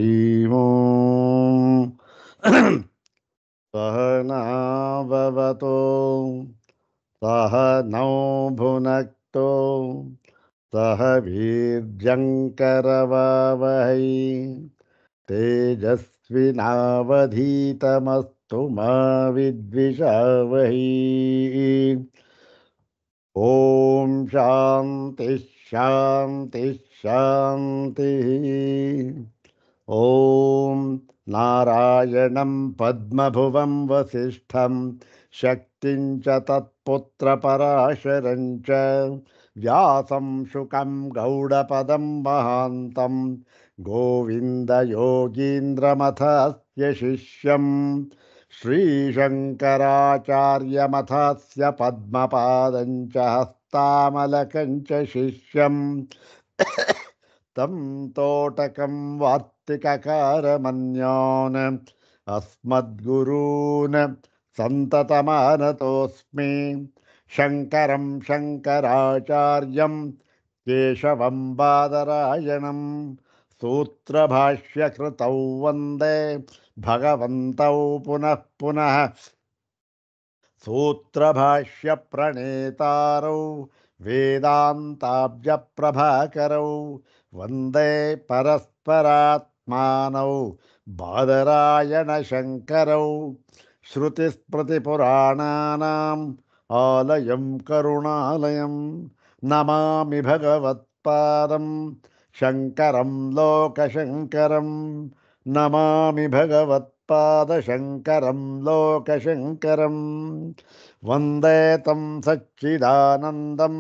ईमो सहनाववतो सह नौ भुनक्तो सह वीर्यङ्करवावहै तेजस्विनावधीतमस्तु मा विद्विषावहै। ॐ शान्ति शान्ति शान्तिः। ॐ नारायणं पद्मभुवं वसिष्ठं शक्तिं च तत्पुत्रपराशरं च व्यासं शुकं गौडपदं महान्तं गोविन्दयोगीन्द्रमथस्य शिष्यं श्रीशङ्कराचार्यमथस्य पद्मपादं च हस्तामलकं च शिष्यं तं तोटकं वार्तिककारमन्यान् अस्मद्गुरून् सन्ततमानतोऽस्मि। शङ्करं शङ्कराचार्यं केशवं बादरायणं सूत्रभाष्यकृतौ वन्दे भगवन्तौ पुनः पुनः। सूत्रभाष्यप्रणेतारौ वेदान्ताब्जप्रभाकरौ वन्दे परस्परात्मानौ बादरायणशङ्करौ। श्रुतिस्मृतिपुराणानाम् आलयं करुणालयं नमामि भगवत्पादं शङ्करं लोकशङ्करं। नमामि भगवत्पादशङ्करं लोकशङ्करं। वन्दे तं सच्चिदानन्दं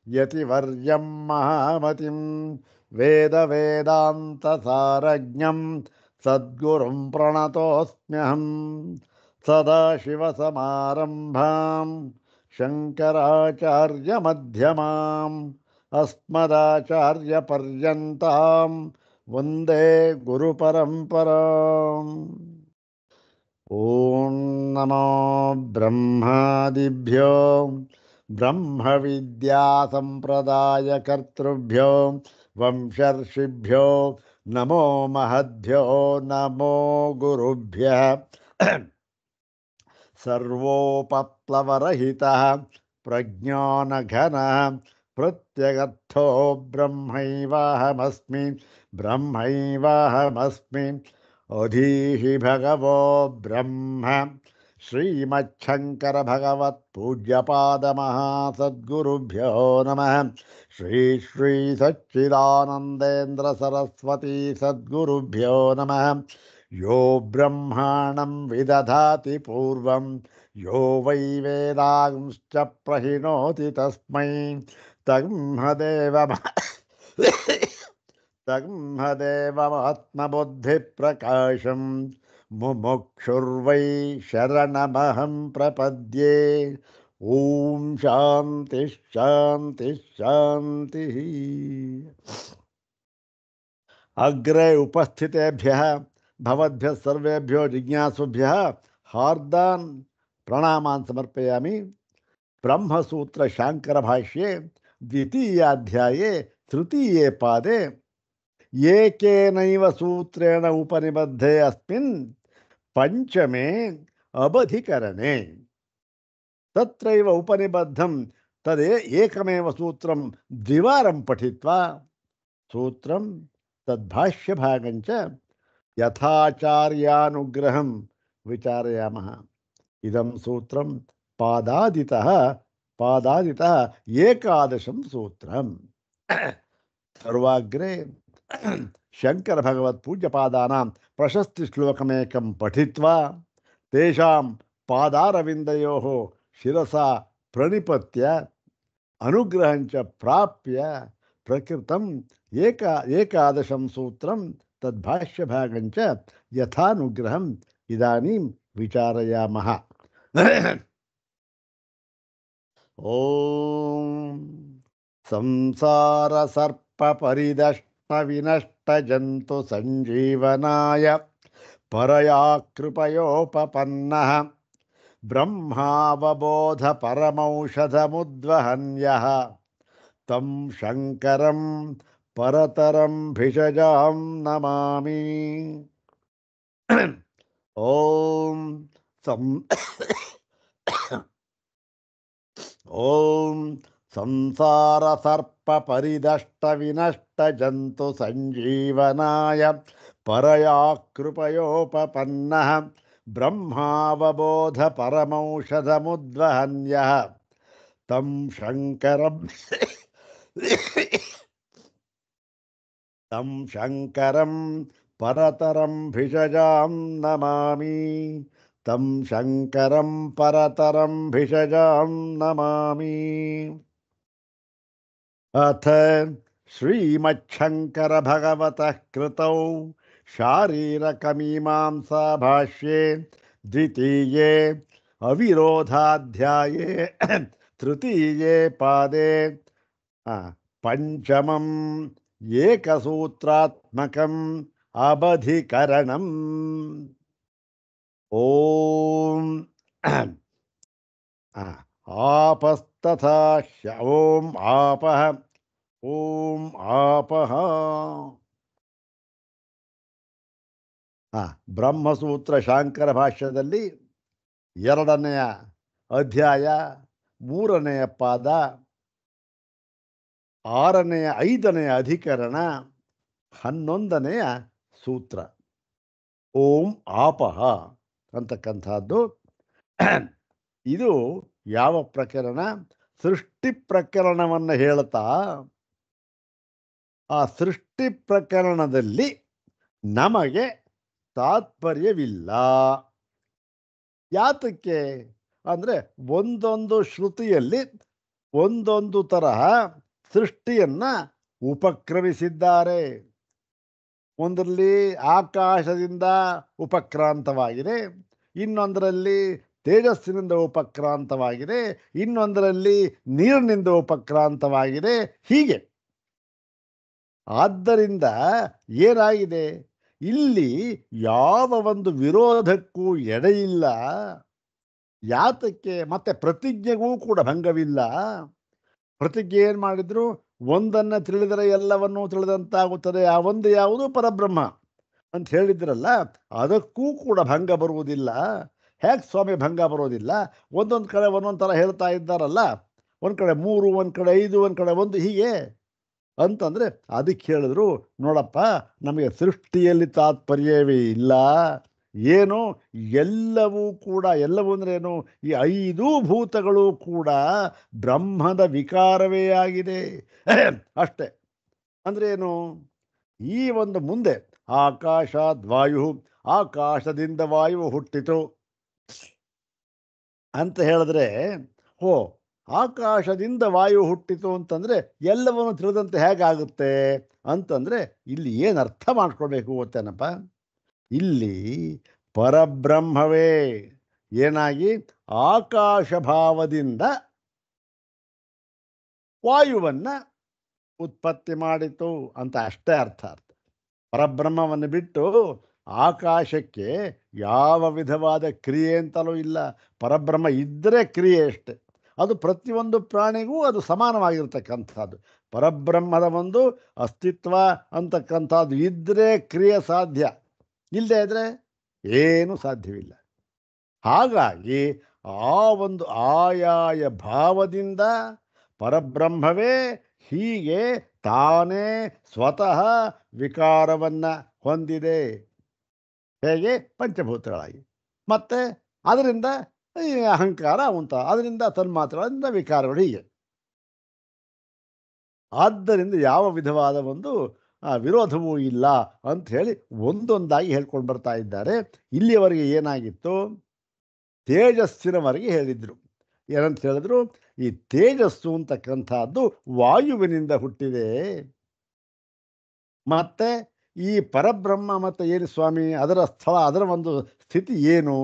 यतिवर्यं महामतिं वेदवेदान्तसारज्ञं सद्गुरुं प्रणतोऽस्म्यहं। सदाशिवसमारम्भां शङ्कराचार्यमध्यमाम् अस्मदाचार्यपर्यन्तां वन्दे गुरुपरम्पराम्। ॐ नमो ब्रह्मादिभ्यो ब्रह्मविद्यासम्प्रदायकर्तृभ्यो वंशर्षिभ्यो नमो महद्भ्यो नमो गुरुभ्यः। सर्वोपप्लवरहितः प्रज्ञानघनः प्रत्यगर्थो ब्रह्मैवाहमस्मि ब्रह्मैवाहमस्मि। अधीहि भगवो ब्रह्म श्रीमच्छङ्कर भगवत्पूज्यपादमहासद्गुरुभ्यो नमः। श्री श्री सच्चिदानन्देन्द्र सरस्वती सद्गुरुभ्यो नमः। यो ब्रह्माणं विदधाति पूर्वं यो वै वेदांश्च प्रहिणोति तस्मै तग्मदेवमात्मबुद्धिप्रकाशं मुमुक्षुर्वै शरणमहं प्रपद्ये। ॐ शान्ति शान्ति शान्तिः। अग्रे उपस्थितेभ्यः भवद्भ्यः सर्वेभ्यो जिज्ञासुभ्यः हार्दान् प्रणामान् समर्पयामि। ब्रह्मसूत्र शांकर भाष्ये द्वितीयाध्याये तृतीये पादे एकेनैव सूत्रेण उपनिबद्धे अस्मिन् पंचमे अवधिकरणे तत्रैव उपनिबद्धं तदे एकमेव सूत्रं द्विवारं पठित्वा सूत्रं तद्भाष्यभागं च यथाचार्यानुग्रहं विचारयामः। इदं सूत्रं पादादितः एकादशं सूत्रम्। सर्वाग्रे शंकर भगवत पूज्यपादानां प्रशस्ति श्लोकमेकं पठित्वा तेषां पादारविन्दयोः शिरसा प्रणिपत्य अनुग्रहं च प्राप्य प्रकृतम् एकादशं सूत्रं तद्भाष्यभागं च यथानुग्रहम् इदानीं विचारयामः। ॐ संसार सर्प परिदष्ट विनष्ट जंतु संजीवनाय परया कृपयोपपन्नः ब्रह्मावबोध परमौषधमुद्वहन्यः तं शङ्करं ಪರತರಂ ಭಿಷಜಾಂ ನಮಾಮಿ. ಓಂ ಸಂ ಓಂ ಸಂಸಾರ ಸರ್ಪ ಪರಿದಷ್ಟ ವಿನಷ್ಟ ಜಂತು ಸಂಜೀವನಾಯ ಪರಯಾ ಕೃಪಯೋಪಪನ್ನಃ ಬ್ರಹ್ಮಾವಬೋಧ ಪರಮೌಷಧಮುದ್ವಹನ್ಯಃ ತಂ ಶಂಕರಂ तं शङ्करं परतरं भिषजां नमामि. तं शङ्करं परतरं भिषजां नमामि. अथ श्रीमच्छङ्करभगवतः कृतौ शारीरकमीमांसाभाष्ये द्वितीये अविरोधाध्याये तृतीये पादे पंचमं ಏಕಸೂತ್ರಾತ್ಮಕಂ ಅಬಧಿಕರಣಂ. ಓಂ ಆಪಸ್ತಥಾ ಓಂ ಆಪಃ ಓಂ ಆಪಃ. ಬ್ರಹ್ಮಸೂತ್ರ ಶಾಂಕರ ಭಾಷ್ಯದಲ್ಲಿ 2ನೆಯ ಅಧ್ಯಾಯ 3ನೆಯ ಪಾದ 6ನೆಯ 5ನೆಯ ಅಧಿಕರಣ 11ನೆಯ ಸೂತ್ರ ಓಂ ಆಪಹ ಅಂತಕ್ಕಂಥದ್ದು. ಇದು ಯಾವ ಪ್ರಕರಣ? ಸೃಷ್ಟಿ ಪ್ರಕರಣವನ್ನು ಹೇಳ್ತಾ ಆ ಸೃಷ್ಟಿ ಪ್ರಕರಣದಲ್ಲಿ ನಮಗೆ ತಾತ್ಪರ್ಯವಿಲ್ಲ. ಯಾತಕ್ಕೆ ಅಂದರೆ ಒಂದೊಂದು ಶ್ರುತಿಯಲ್ಲಿ ಒಂದೊಂದು ತರಹ ಸೃಷ್ಟಿಯನ್ನ ಉಪಕ್ರಮಿಸಿದ್ದಾರೆ. ಒಂದರಲ್ಲಿ ಆಕಾಶದಿಂದ ಉಪಕ್ರಾಂತವಾಗಿದೆ, ಇನ್ನೊಂದರಲ್ಲಿ ತೇಜಸ್ಸಿನಿಂದ ಉಪಕ್ರಾಂತವಾಗಿದೆ, ಇನ್ನೊಂದರಲ್ಲಿ ನೀರಿನಿಂದ ಉಪಕ್ರಾಂತವಾಗಿದೆ. ಹೀಗೆ ಆದ್ದರಿಂದ ಏನಾಗಿದೆ, ಇಲ್ಲಿ ಯಾವ ಒಂದು ವಿರೋಧಕ್ಕೂ ಎಡೆಯಿಲ್ಲ. ಯಾತಕ್ಕೆ? ಮತ್ತೆ ಪ್ರತಿಜ್ಞೆಗೂ ಕೂಡ ಭಂಗವಿಲ್ಲ. ಪ್ರತಿಜ್ಞೆ ಏನು ಮಾಡಿದ್ರು? ಒಂದನ್ನು ತಿಳಿದರೆ ಎಲ್ಲವನ್ನೂ ತಿಳಿದಂತಾಗುತ್ತದೆ. ಆ ಒಂದು ಯಾವುದು? ಪರಬ್ರಹ್ಮ ಅಂತ ಹೇಳಿದ್ರಲ್ಲ, ಅದಕ್ಕೂ ಕೂಡ ಭಂಗ ಬರುವುದಿಲ್ಲ. ಹೇಗೆ ಸ್ವಾಮಿ ಭಂಗ ಬರೋದಿಲ್ಲ? ಒಂದೊಂದು ಕಡೆ ಒಂದೊಂದು ಥರ ಹೇಳ್ತಾ ಇದ್ದಾರಲ್ಲ, ಒಂದು ಕಡೆ 3, ಒಂದು ಕಡೆ 5, ಒಂದು ಕಡೆ 1 ಹೀಗೆ ಅಂತಂದರೆ ಅದಕ್ಕೆ ಹೇಳಿದ್ರು, ನೋಡಪ್ಪ, ನಮಗೆ ಸೃಷ್ಟಿಯಲ್ಲಿ ತಾತ್ಪರ್ಯವೇ ಇಲ್ಲ. ಏನು? ಎಲ್ಲವೂ ಕೂಡ, ಎಲ್ಲವೂ ಅಂದ್ರೆ ಏನು? ಈ 5 ಭೂತಗಳು ಕೂಡ ಬ್ರಹ್ಮದ ವಿಕಾರವೇ ಆಗಿದೆ ಅಷ್ಟೇ. ಅಂದ್ರೆ ಏನು? ಈ ಒಂದು ಮುಂದೆ ಆಕಾಶಾದ್ವಾಯು, ಆಕಾಶದಿಂದ ವಾಯು ಹುಟ್ಟಿತು ಅಂತ ಹೇಳಿದ್ರೆ, ಆಕಾಶದಿಂದ ವಾಯು ಹುಟ್ಟಿತು ಅಂತಂದ್ರೆ ಎಲ್ಲವನ್ನು ತಿಳಿದಂತೆ ಹೇಗಾಗುತ್ತೆ ಅಂತಂದ್ರೆ ಇಲ್ಲಿ ಏನು ಅರ್ಥ ಮಾಡ್ಕೊಳ್ಬೇಕು ಗೊತ್ತೇನಪ್ಪ? ಇಲ್ಲಿ ಪರಬ್ರಹ್ಮವೇ ಏನಾಗಿ ಆಕಾಶ ಭಾವದಿಂದ ವಾಯುವನ್ನ ಉತ್ಪತ್ತಿ ಮಾಡಿತು ಅಂತ ಅಷ್ಟೇ ಅರ್ಥ. ಪರಬ್ರಹ್ಮವನ್ನು ಬಿಟ್ಟು ಆಕಾಶಕ್ಕೆ ಯಾವ ವಿಧವಾದ ಕ್ರಿಯೆ ಅಂತಲೂ ಇಲ್ಲ. ಪರಬ್ರಹ್ಮ ಇದ್ದರೆ ಕ್ರಿಯೆ ಅಷ್ಟೆ. ಅದು ಪ್ರತಿಯೊಂದು ಪ್ರಾಣಿಗೂ ಅದು ಸಮಾನವಾಗಿರ್ತಕ್ಕಂಥದ್ದು. ಪರಬ್ರಹ್ಮದ ಒಂದು ಅಸ್ತಿತ್ವ ಅಂತಕ್ಕಂಥದ್ದು ಇದ್ದರೆ ಕ್ರಿಯೆ ಸಾಧ್ಯ, ಇಲ್ಲದೆ ಇದ್ರೆ ಏನು ಸಾಧ್ಯವಿಲ್ಲ. ಹಾಗಾಗಿ ಆ ಒಂದು ಆಯಾಯ ಭಾವದಿಂದ ಪರಬ್ರಹ್ಮವೇ ಹೀಗೆ ತಾನೇ ಸ್ವತಃ ವಿಕಾರವನ್ನು ಹೊಂದಿದೆ. ಹೇಗೆ? ಪಂಚಭೂತಗಳಾಗಿ. ಮತ್ತೆ ಅದರಿಂದ ಈ ಅಹಂಕಾರ ಉಂಟ, ಅದರಿಂದ ತನ್ಮಾತ್ರಗಳಿಂದ ವಿಕಾರಗಳು, ಹೀಗೆ. ಆದ್ದರಿಂದ ಯಾವ ವಿಧವಾದ ಒಂದು ವಿರೋಧವೂ ಇಲ್ಲ ಅಂತ ಹೇಳಿ ಒಂದೊಂದಾಗಿ ಹೇಳ್ಕೊಂಡು ಬರ್ತಾ ಇದ್ದಾರೆ. ಇಲ್ಲಿಯವರೆಗೆ ಏನಾಗಿತ್ತು? ತೇಜಸ್ಸಿನವರೆಗೆ ಹೇಳಿದ್ರು. ಏನಂತ ಹೇಳಿದ್ರು? ಈ ತೇಜಸ್ಸು ಅಂತಕ್ಕಂಥದ್ದು ವಾಯುವಿನಿಂದ ಹುಟ್ಟಿದೆ. ಮತ್ತೆ ಈ ಪರಬ್ರಹ್ಮ ಮತ್ತೆ ಏನು ಸ್ವಾಮಿ, ಅದರ ಸ್ಥಳ, ಅದರ ಒಂದು ಸ್ಥಿತಿ ಏನು,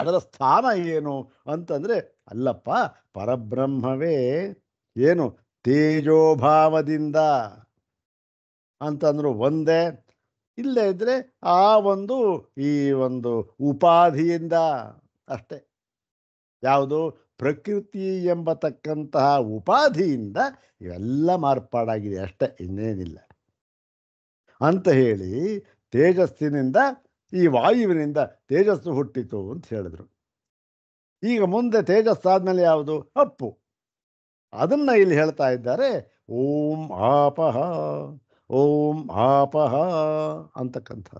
ಅದರ ಸ್ಥಾನ ಏನು ಅಂತಂದ್ರೆ, ಅಲ್ಲಪ್ಪ, ಪರಬ್ರಹ್ಮವೇ ಏನು ತೇಜೋಭಾವದಿಂದ ಅಂತಂದ್ರು ಒಂದೇ. ಇಲ್ಲೇ ಇದ್ರೆ ಆ ಒಂದು ಈ ಒಂದು ಉಪಾಧಿಯಿಂದ ಅಷ್ಟೇ. ಯಾವುದು? ಪ್ರಕೃತಿ ಎಂಬತಕ್ಕಂತಹ ಉಪಾಧಿಯಿಂದ ಇವೆಲ್ಲ ಮಾರ್ಪಾಡಾಗಿದೆ ಅಷ್ಟೇ, ಇನ್ನೇನಿಲ್ಲ ಅಂತ ಹೇಳಿ ತೇಜಸ್ಸಿನಿಂದ ಈ ವಾಯುವಿನಿಂದ ತೇಜಸ್ಸು ಹುಟ್ಟಿತು ಅಂತ ಹೇಳಿದ್ರು. ಈಗ ಮುಂದೆ ತೇಜಸ್ಸಾದ್ಮೇಲೆ ಯಾವುದು? ಅಪ್ಪು. ಅದನ್ನ ಇಲ್ಲಿ ಹೇಳ್ತಾ ಇದ್ದಾರೆ. ಓಂ ಆಪಹ, ಓಂ ಆಪಹ ಅಂತಕ್ಕಂಥ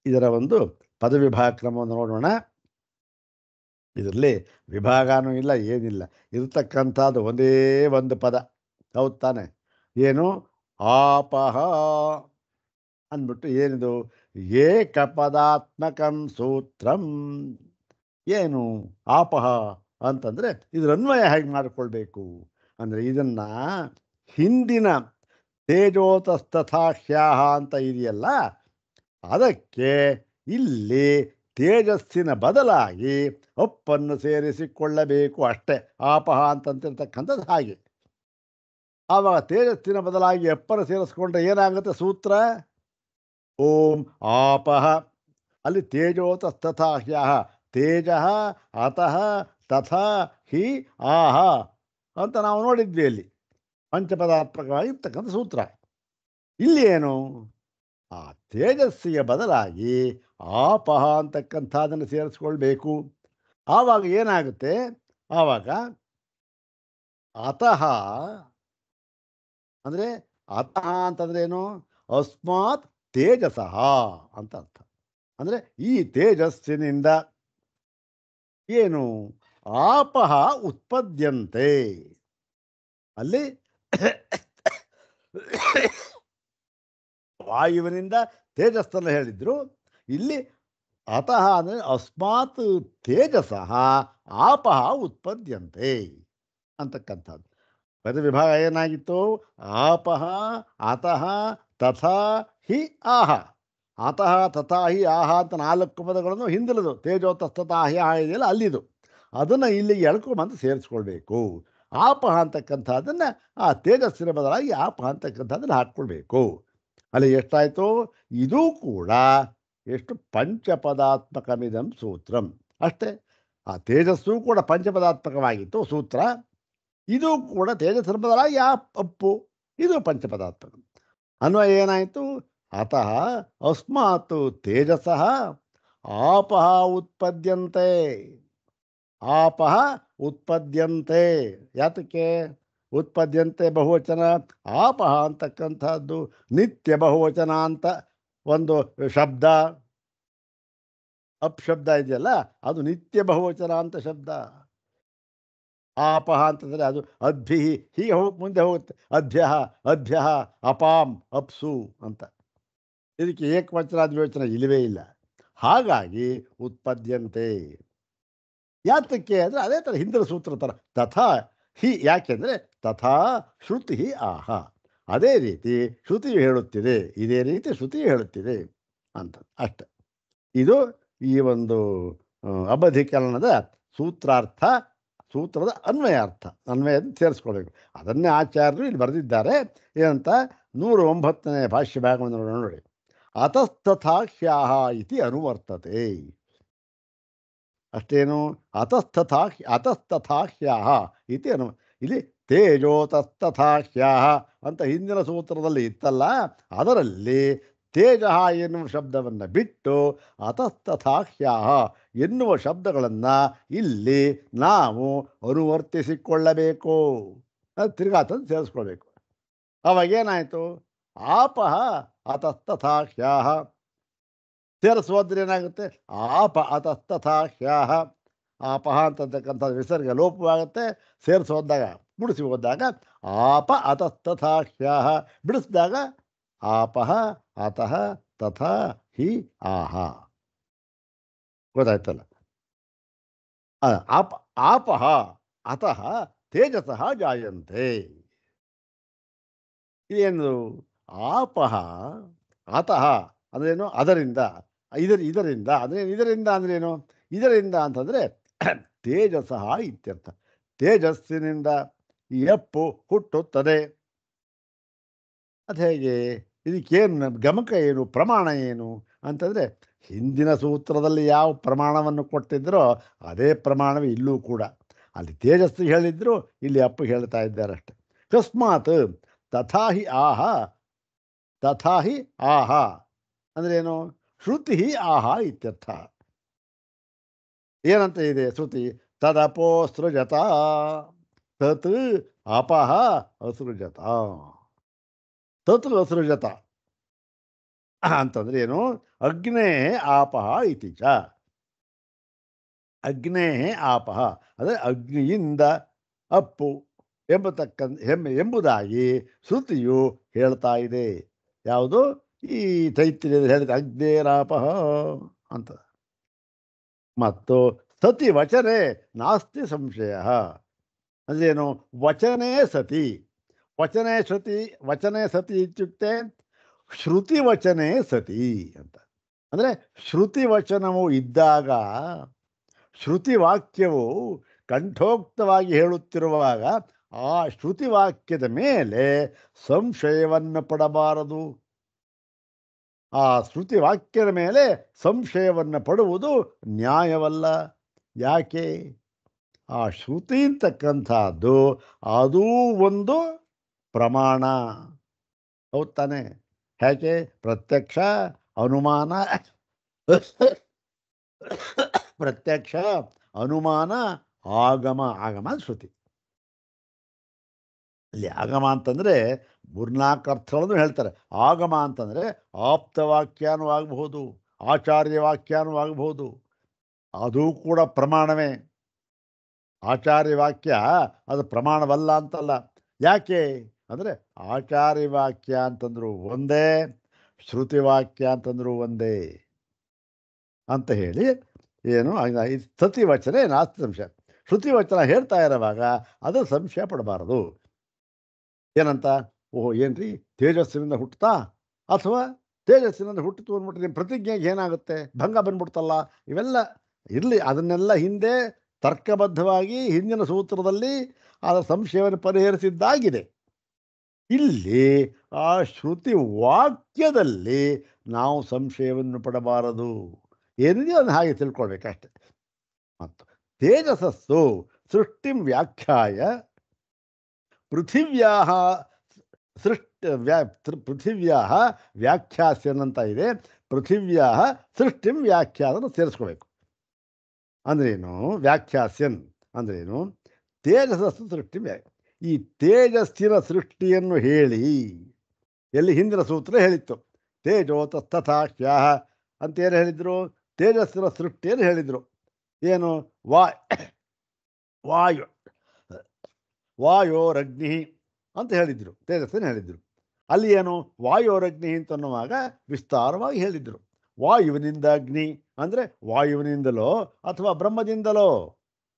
ಇದರ ಒಂದು ಪದವಿಭಾಗ ಕ್ರಮವನ್ನು ನೋಡೋಣ. ಇದರಲ್ಲಿ ವಿಭಾಗನೂ ಇಲ್ಲ, ಏನಿಲ್ಲ, ಇರತಕ್ಕಂಥದ್ದು ಒಂದೇ ಒಂದು ಪದ. ಹೌದು ತಾನೆ? ಏನು? ಆಪಹ ಅಂದ್ಬಿಟ್ಟು ಏನಿದು? ಏಕಪದಾತ್ಮಕಂ ಸೂತ್ರಂ. ಏನು ಆಪಹ ಅಂತಂದರೆ ಇದರ ಅನ್ವಯ ಹೇಗೆ ಮಾಡಿಕೊಳ್ಬೇಕು ಅಂದರೆ, ಇದನ್ನ ಹಿಂದಿನ ತೇಜೋತಸ್ತಥಾಹ್ಯಾಹ ಅಂತ ಇದೆಯಲ್ಲ, ಅದಕ್ಕೆ ಇಲ್ಲಿ ತೇಜಸ್ಸಿನ ಬದಲಾಗಿ ಅಪ್ಪನ್ನು ಸೇರಿಸಿಕೊಳ್ಳಬೇಕು ಅಷ್ಟೇ. ಆಪಹ ಅಂತಂತಿರ್ತಕ್ಕಂಥದ್ದು ಹಾಗೆ. ಆವಾಗ ತೇಜಸ್ಸಿನ ಬದಲಾಗಿ ಅಪ್ಪನ್ನು ಸೇರಿಸ್ಕೊಂಡ್ರೆ ಏನಾಗುತ್ತೆ ಸೂತ್ರ? ಓಂ ಆಪಹ. ಅಲ್ಲಿ ತೇಜೋತಸ್ತಥಾಹ್ಯಾಹ, ತೇಜ ಅತಃ ತಥಾ ಹಿ ಆಹ ಅಂತ ನಾವು ನೋಡಿದ್ವಿ ಅಲ್ಲಿ ಪಂಚಪದಾತ್ಮಕವಾಗಿರ್ತಕ್ಕಂಥ ಸೂತ್ರ. ಇಲ್ಲಿ ಏನು? ಆ ತೇಜಸ್ಸಿಗೆ ಬದಲಾಗಿ ಆಪಹ ಅಂತಕ್ಕಂಥದ್ದನ್ನು ಸೇರಿಸ್ಕೊಳ್ಬೇಕು. ಆವಾಗ ಏನಾಗುತ್ತೆ? ಆವಾಗ ಅತಃ ಅಂದರೆ, ಅತಃ ಅಂತಂದ್ರೆ ಏನು? ಅಸ್ಮಾತ್ ತೇಜಸಃ ಅಂತ ಅರ್ಥ. ಅಂದರೆ ಈ ತೇಜಸ್ಸಿನಿಂದ ಏನು? ಆಪಹ ಉತ್ಪದ್ಯಂತೆ. ಅಲ್ಲಿ ವಾಯುವಿನಿಂದ ತೇಜಸ್ಸನ್ನು ಹೇಳಿದ್ರು. ಇಲ್ಲಿ ಅತಃ ಅಂದರೆ ಅಸ್ಮಾತ್ ತೇಜಸಃ ಆಪಹ ಉತ್ಪದ್ಯಂತೆ ಅಂತಕ್ಕಂಥದ್ದು. ಪದ ವಿಭಾಗ ಏನಾಗಿತ್ತು? ಆಪಹ ಅತಃ ತಥಾ ಹಿ ಆಹ. ಅತಃ ತಥಾ ಹಿ ಆಹ ಅಂತ 4 ಪದಗಳನ್ನು ಹಿಂದಿಲದು ತೇಜೋತಸ್ತಥಾ ಹಿ ಆಹ ಇದೆಯಲ್ಲ ಅಲ್ಲಿದು, ಅದನ್ನು ಇಲ್ಲಿಗೆ ಎಳ್ಕೊಂಬಂದು ಸೇರಿಸ್ಕೊಳ್ಬೇಕು. ಆಪಹ ಅಂತಕ್ಕಂಥದ್ದನ್ನು ಆ ತೇಜಸ್ಸಿನ ಬದಲಾಗಿ ಆಪಹ ಅಂತಕ್ಕಂಥದ್ದನ್ನು ಹಾಕ್ಕೊಳ್ಬೇಕು. ಅಲ್ಲಿ ಎಷ್ಟಾಯಿತು? ಇದೂ ಕೂಡ ಎಷ್ಟು? ಪಂಚಪದಾತ್ಮಕಮಿದಂ ಸೂತ್ರಂ. ಅಷ್ಟೇ. ಆ ತೇಜಸ್ಸು ಕೂಡ ಪಂಚಪದಾತ್ಮಕವಾಗಿತ್ತು ಸೂತ್ರ. ಇದು ಕೂಡ ತೇಜಸ್ಸಿನ ಬದಲಾಗಿ ಅಪ್ಪು, ಇದು ಪಂಚಪದಾತ್ಮಕ. ಅನ್ವಯ ಏನಾಯಿತು? ಅತಃ ಅಸ್ಮಾತ್ ತೇಜಸಃ ಆಪಹ ಉತ್ಪದ್ಯಂತೆ. ಆಪಹ ಉತ್ಪದ್ಯಂತೆ. ಯಾತಕ್ಕೆ ಉತ್ಪದ್ಯಂತೆ ಬಹುವಚನ? ಆಪಹ ಅಂತಕ್ಕಂಥದ್ದು ನಿತ್ಯ ಬಹುವಚನ ಅಂತ ಒಂದು ಶಬ್ದ. ಅಪ್ ಶಬ್ದ ಇದೆಯಲ್ಲ, ಅದು ನಿತ್ಯ ಬಹುವಚನ ಅಂತ ಶಬ್ದ. ಆಪಹ ಅಂತಂದರೆ ಅದು ಅದ್ಭಿ, ಹೀಗೆ ಮುಂದೆ ಹೋಗುತ್ತೆ. ಅಭ್ಯ ಅಭ್ಯ ಅಪಾಂ ಅಪ್ಸು ಅಂತ. ಇದಕ್ಕೆ ಏಕವಚನ ದ್ವಿವಚನ ಇಲ್ಲವೇ ಇಲ್ಲ. ಹಾಗಾಗಿ ಉತ್ಪದ್ಯಂತೆ. ಯಾತಕ್ಕೆ ಅಂದರೆ ಅದೇ ಥರ ಹಿಂದಿನ ಸೂತ್ರ ಥರ ತಥಾ ಹಿ. ಯಾಕೆಂದರೆ ತಥಾ ಶ್ರುತಿ ಆಹ, ಅದೇ ರೀತಿ ಶ್ರುತಿಯು ಹೇಳುತ್ತಿದೆ, ಇದೇ ರೀತಿ ಶ್ರುತಿಯು ಹೇಳುತ್ತಿದೆ ಅಂತ ಅಷ್ಟೆ. ಇದು ಈ ಒಂದು ಅಬಧಿಕರಣದ ಸೂತ್ರಾರ್ಥ, ಸೂತ್ರದ ಅನ್ವಯಾರ್ಥ. ಅನ್ವಯ ಸೇರಿಸ್ಕೊಳ್ಬೇಕು. ಅದನ್ನೇ ಆಚಾರ್ಯರು ಇಲ್ಲಿ ಬರೆದಿದ್ದಾರೆ. ಏನಂತ? 109ನೇ ಭಾಷ್ಯ ಭಾಗವನ್ನು ನೋಡಿ. ಅತಸ್ತಥಾಹ್ಯಾಹ ಇತಿ ಅನುವರ್ತತೆ. ಅಷ್ಟೇನು? ಅತಸ್ತಥಾಹ್ಯಾಹ ಇತಿ ಇಲ್ಲಿ ತೇಜೋತಸ್ತಥಾಹ್ಯಾಹ ಅಂತ ಹಿಂದಿನ ಸೂತ್ರದಲ್ಲಿ ಇತ್ತಲ್ಲ, ಅದರಲ್ಲಿ ತೇಜ ಎನ್ನುವ ಶಬ್ದವನ್ನು ಬಿಟ್ಟು ಅತಸ್ತಥಾಹ್ಯಾಹ ಎನ್ನುವ ಶಬ್ದಗಳನ್ನು ಇಲ್ಲಿ ನಾವು ಅನುವರ್ತಿಸಿಕೊಳ್ಳಬೇಕು. ಅದು ತಿರ್ಗಾ ತಂದು ಸೇರಿಸ್ಕೊಳ್ಬೇಕು. ಅವಾಗೇನಾಯಿತು? ಆಪಹ ಅತಸ್ತಥಾಹ್ಯಾಹ. ಸೇರಿಸೋದ್ರೆ ಏನಾಗುತ್ತೆ? ಆಪ ಅತಸ್ತಥಾಹ್ಯಾಹ. ಆಪಹ ಅಂತಕ್ಕಂಥ ವಿಸರ್ಗ ಲೋಪವಾಗುತ್ತೆ. ಸೇರಿಸೋದಾಗ, ಬಿಡಿಸಿ ಹೋದಾಗ ಆಪ ಅತಸ್ತಥಾಹ್ಯಾಹ. ಬಿಡಿಸಿದಾಗ ಆಪಹ ಅತಃ ತಥಾ ಹಿ ಆಹ. ಗೊತ್ತಾಯ್ತಲ್ಲ? ಆಪಹ ಅತಃ ತೇಜಸಃ ಜಾಯಂತೆ. ಇದೇನು? ಆಪಹ ಅತಃ ಅಂದ್ರೇನು? ಅದರಿಂದ. ಇದರಿಂದ ಅಂದ್ರೆ ಇದರಿಂದ ಅಂದ್ರೇನು? ಇದರಿಂದ ಅಂತಂದರೆ ತೇಜಸಃ ಇತ್ಯರ್ಥ. ತೇಜಸ್ಸಿನಿಂದ ಈ ಎಪ್ಪು ಹುಟ್ಟುತ್ತದೆ. ಅದು ಹೇಗೆ? ಇದಕ್ಕೇನು ಗಮಕ ಏನು? ಪ್ರಮಾಣ ಏನು ಅಂತಂದರೆ ಹಿಂದಿನ ಸೂತ್ರದಲ್ಲಿ ಯಾವ ಪ್ರಮಾಣವನ್ನು ಕೊಟ್ಟಿದ್ದರೋ ಅದೇ ಪ್ರಮಾಣವೇ ಇಲ್ಲೂ ಕೂಡ. ಅಲ್ಲಿ ತೇಜಸ್ಸು ಹೇಳಿದ್ರು, ಇಲ್ಲಿ ಅಪ್ಪು ಹೇಳ್ತಾ ಇದ್ದಾರೆ ಅಷ್ಟೆ. ಅಕಸ್ಮಾತ್ ತಥಾಹಿ ಆಹ, ತಥಾಹಿ ಆಹ ಅಂದ್ರೇನು? ಶ್ರುತಿ ಆಹ ಇತ್ಯರ್ಥ. ಏನಂತ ಇದೆ ಶ್ರುತಿ? ತದಪೋ ಸೃಜತ, ತತ್ ಅಪಹ ಅಸೃಜತ, ತತ್ ಅಸೃಜತ ಅಂತಂದ್ರೆ ಏನು? ಅಗ್ನೇ ಆಪಹ ಇತಿ ಚ. ಅಗ್ನೇ ಆಪಹ ಅಂದರೆ ಅಗ್ನಿಯಿಂದ ಅಪ್ಪು ಎಂಬುದಾಗಿ ಶ್ರುತಿಯು ಹೇಳ್ತಾ ಇದೆ. ಯಾವುದು? ಈ ತೈತ್ರಿಯದಲ್ಲಿ ಹೇಳಿದ ಅಗ್ನೇರಾಪಹ ಅಂತ. ಮತ್ತು ಸತಿ ವಚನೆ ನಾಸ್ತಿ ಸಂಶಯ ಅಂದ್ರೇನು? ವಚನೇ ಸತಿ, ವಚನೆ ಶ್ರುತಿ, ವಚನೆ ಸತಿ ಇತ್ಯುಕ್ತೆ ಶ್ರುತಿ ವಚನೆ ಸತಿ ಅಂತ. ಅಂದರೆ ಶ್ರುತಿ ವಚನವು ಇದ್ದಾಗ, ಶ್ರುತಿ ವಾಕ್ಯವು ಕಂಠೋಕ್ತವಾಗಿ ಹೇಳುತ್ತಿರುವಾಗ ಆ ಶ್ರುತಿ ವಾಕ್ಯದ ಮೇಲೆ ಸಂಶಯವನ್ನು ಪಡಬಾರದು. ಆ ಶ್ರುತಿ ವಾಕ್ಯದ ಮೇಲೆ ಸಂಶಯವನ್ನು ಪಡುವುದು ನ್ಯಾಯವಲ್ಲ. ಯಾಕೆ? ಆ ಶ್ರುತಿ ಅಂತಕ್ಕಂಥದ್ದು ಅದೂ ಒಂದು ಪ್ರಮಾಣ. ಹೌದು ತಾನೆ? ಯಾಕೆ? ಪ್ರತ್ಯಕ್ಷ, ಅನುಮಾನ, ಪ್ರತ್ಯಕ್ಷ, ಅನುಮಾನ, ಆಗಮ. ಆಗಮ ಶ್ರುತಿ. ಇಲ್ಲಿ ಆಗಮ ಅಂತಂದರೆ ಮೂರ್ನಾಲ್ಕು ಅರ್ಥಗಳನ್ನು ಹೇಳ್ತಾರೆ. ಆಗಮ ಅಂತಂದರೆ ಆಪ್ತವಾಕ್ಯನೂ ಆಗಬಹುದು, ಆಚಾರ್ಯ ವಾಕ್ಯನೂ ಆಗಬಹುದು. ಅದು ಕೂಡ ಪ್ರಮಾಣವೇ. ಆಚಾರ್ಯ ವಾಕ್ಯ ಅದು ಪ್ರಮಾಣವಲ್ಲ ಅಂತಲ್ಲ. ಯಾಕೆ ಅಂದರೆ ಆಚಾರ್ಯ ವಾಕ್ಯ ಅಂತಂದ್ರು ಒಂದೇ, ಶ್ರುತಿ ವಾಕ್ಯ ಅಂತಂದ್ರು ಒಂದೇ ಅಂತ ಹೇಳಿ ಏನು ಸತಿ ವಚನೆ ನಾಸ್ತಿ ಸಂಶಯ. ಶ್ರುತಿ ವಚನ ಹೇಳ್ತಾ ಇರುವಾಗ ಅದು ಸಂಶಯ ಪಡಬಾರದು. ಏನಂತ? ಓಹೋ ಏನ್ರಿ ತೇಜಸ್ಸಿನಿಂದ ಹುಟ್ಟುತ್ತಾ, ಅಥವಾ ತೇಜಸ್ಸಿನಿಂದ ಹುಟ್ಟಿತು ಅಂದ್ಬಿಟ್ಟು ನಿಮ್ಮ ಪ್ರತಿಜ್ಞೆಗೆ ಏನಾಗುತ್ತೆ? ಭಂಗ ಬಂದ್ಬಿಡ್ತಲ್ಲ. ಇವೆಲ್ಲ ಇರಲಿ, ಅದನ್ನೆಲ್ಲ ಹಿಂದೆ ತರ್ಕಬದ್ಧವಾಗಿ ಹಿಂದಿನ ಸೂತ್ರದಲ್ಲಿ ಆ ಸಂಶಯವನ್ನು ಪರಿಹರಿಸಿದ್ದಾಗಿದೆ. ಇಲ್ಲಿ ಆ ಶ್ರುತಿ ವಾಕ್ಯದಲ್ಲಿ ನಾವು ಸಂಶಯವನ್ನು ಪಡಬಾರದು. ಏನಿದೆಯೋ ಅದನ್ನು ಹಾಗೆ ತಿಳ್ಕೊಳ್ಬೇಕಷ್ಟೆ. ಮತ್ತು ತೇಜಸ್ಸು ಸೃಷ್ಟಿಂ ವ್ಯಾಖ್ಯಾಯ ಪೃಥಿವ್ಯಾ ಪೃಥಿವ್ಯಾ ವ್ಯಾಖ್ಯಾಸ್ಯನ್ ಅಂತ ಇದೆ. ಪೃಥಿವ್ಯಾ ಸೃಷ್ಟಿಂ ವ್ಯಾಖ್ಯಾನ ಸೇರಿಸ್ಕೋಬೇಕು. ಅಂದ್ರೇನು? ವ್ಯಾಖ್ಯಾಸ್ಯನ್ ಅಂದ್ರೇನು? ತೇಜಸ್ಸು ಸೃಷ್ಟಿ. ಈ ತೇಜಸ್ಸಿನ ಸೃಷ್ಟಿಯನ್ನು ಹೇಳಿ, ಎಲ್ಲಿ ಹಿಂದಿನ ಸೂತ್ರ ಹೇಳಿತ್ತು ತೇಜೋ ತಥಾಖ್ಯಾಹ ಅಂತೇನು ಹೇಳಿದ್ರು? ತೇಜಸ್ಸಿನ ಸೃಷ್ಟಿಯನ್ನು ಹೇಳಿದರು. ಏನು? ವಾಯು ವಾಯೋರಗ್ನಿ ಅಂತ ಹೇಳಿದ್ರು, ತೇಜಸ್ಸನ್ನು ಹೇಳಿದ್ರು. ಅಲ್ಲಿ ಏನು? ವಾಯೋರಗ್ನಿ ಅಂತನ್ನುವಾಗ ವಿಸ್ತಾರವಾಗಿ ಹೇಳಿದ್ರು. ವಾಯುವಿನಿಂದ ಅಗ್ನಿ ಅಂದರೆ ವಾಯುವಿನಿಂದಲೋ ಅಥವಾ ಬ್ರಹ್ಮದಿಂದಲೋ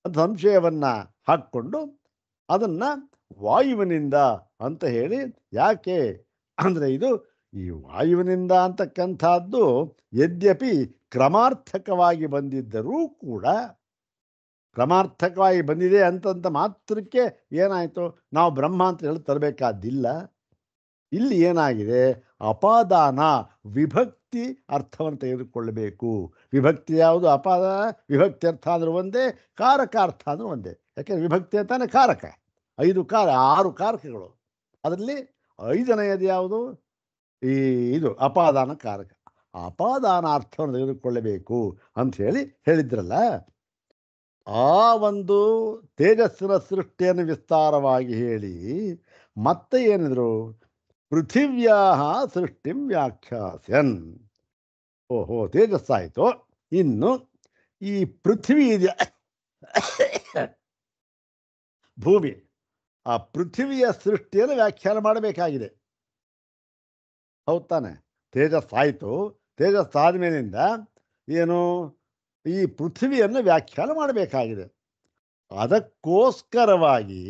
ಅಂತ ಸಂಶಯವನ್ನು ಹಾಕ್ಕೊಂಡು ಅದನ್ನು ವಾಯುವಿನಿಂದ ಅಂತ ಹೇಳಿ. ಯಾಕೆ ಅಂದರೆ ಇದು ಈ ವಾಯುವಿನಿಂದ ಅಂತಕ್ಕಂಥದ್ದು ಯದ್ಯಪಿ ಕ್ರಮಾರ್ಥಕವಾಗಿ ಬಂದಿದ್ದರೂ ಕೂಡ, ಕ್ರಮಾರ್ಥಕವಾಗಿ ಬಂದಿದೆ ಅಂತಂತ ಮಾತ್ರಕ್ಕೆ ಏನಾಯಿತು? ನಾವು ಬ್ರಹ್ಮ ಅಂತ ಹೇಳಿ ತರಬೇಕಾದ್ದಿಲ್ಲ. ಇಲ್ಲಿ ಏನಾಗಿದೆ? ಅಪಾದಾನ ವಿಭಕ್ತಿ ಅರ್ಥವನ್ನು ತೆಗೆದುಕೊಳ್ಳಬೇಕು. ವಿಭಕ್ತಿ ಯಾವುದು? ಅಪಾದಾನ ವಿಭಕ್ತಿ ಅರ್ಥ ಆದರೂ ಒಂದೇ, ಕಾರಕಾರ್ಥ ಆದರೂ ಒಂದೇ. ಯಾಕೆಂದರೆ ವಿಭಕ್ತಿ ಅಂತಾನೆ ಕಾರಕ. 6 ಕಾರಕಗಳು. ಅದರಲ್ಲಿ 5ನೆಯದು ಯಾವುದು? ಇದು ಅಪಾದಾನ ಕಾರಕ. ಅಪಾದಾನ ಅರ್ಥವನ್ನು ತೆಗೆದುಕೊಳ್ಳಬೇಕು ಅಂಥೇಳಿ ಹೇಳಿದ್ರಲ್ಲ. ಆ ಒಂದು ತೇಜಸ್ಸಿನ ಸೃಷ್ಟಿಯನ್ನು ವಿಸ್ತಾರವಾಗಿ ಹೇಳಿ ಮತ್ತೆ ಏನಿದ್ರು? ಪೃಥಿವ್ಯಾ ಸೃಷ್ಟಿಂ ವ್ಯಾಖ್ಯಾಸ್ಯನ್. ಓಹೋ, ತೇಜಸ್ಸಾಯಿತು. ಇನ್ನು ಈ ಪೃಥ್ವಿ ಇದೆಯಾ, ಭೂಮಿ, ಆ ಪೃಥ್ವಿಯ ಸೃಷ್ಟಿಯನ್ನು ವ್ಯಾಖ್ಯಾನ ಮಾಡಬೇಕಾಗಿದೆ. ಹೌದು ತಾನೆ? ತೇಜಸ್ಸಾಯಿತು. ತೇಜಸ್ಸಾದ ಮೇಲಿಂದ ಏನು? ಈ ಪೃಥ್ವಿಯನ್ನು ವ್ಯಾಖ್ಯಾನ ಮಾಡಬೇಕಾಗಿದೆ. ಅದಕ್ಕೋಸ್ಕರವಾಗಿ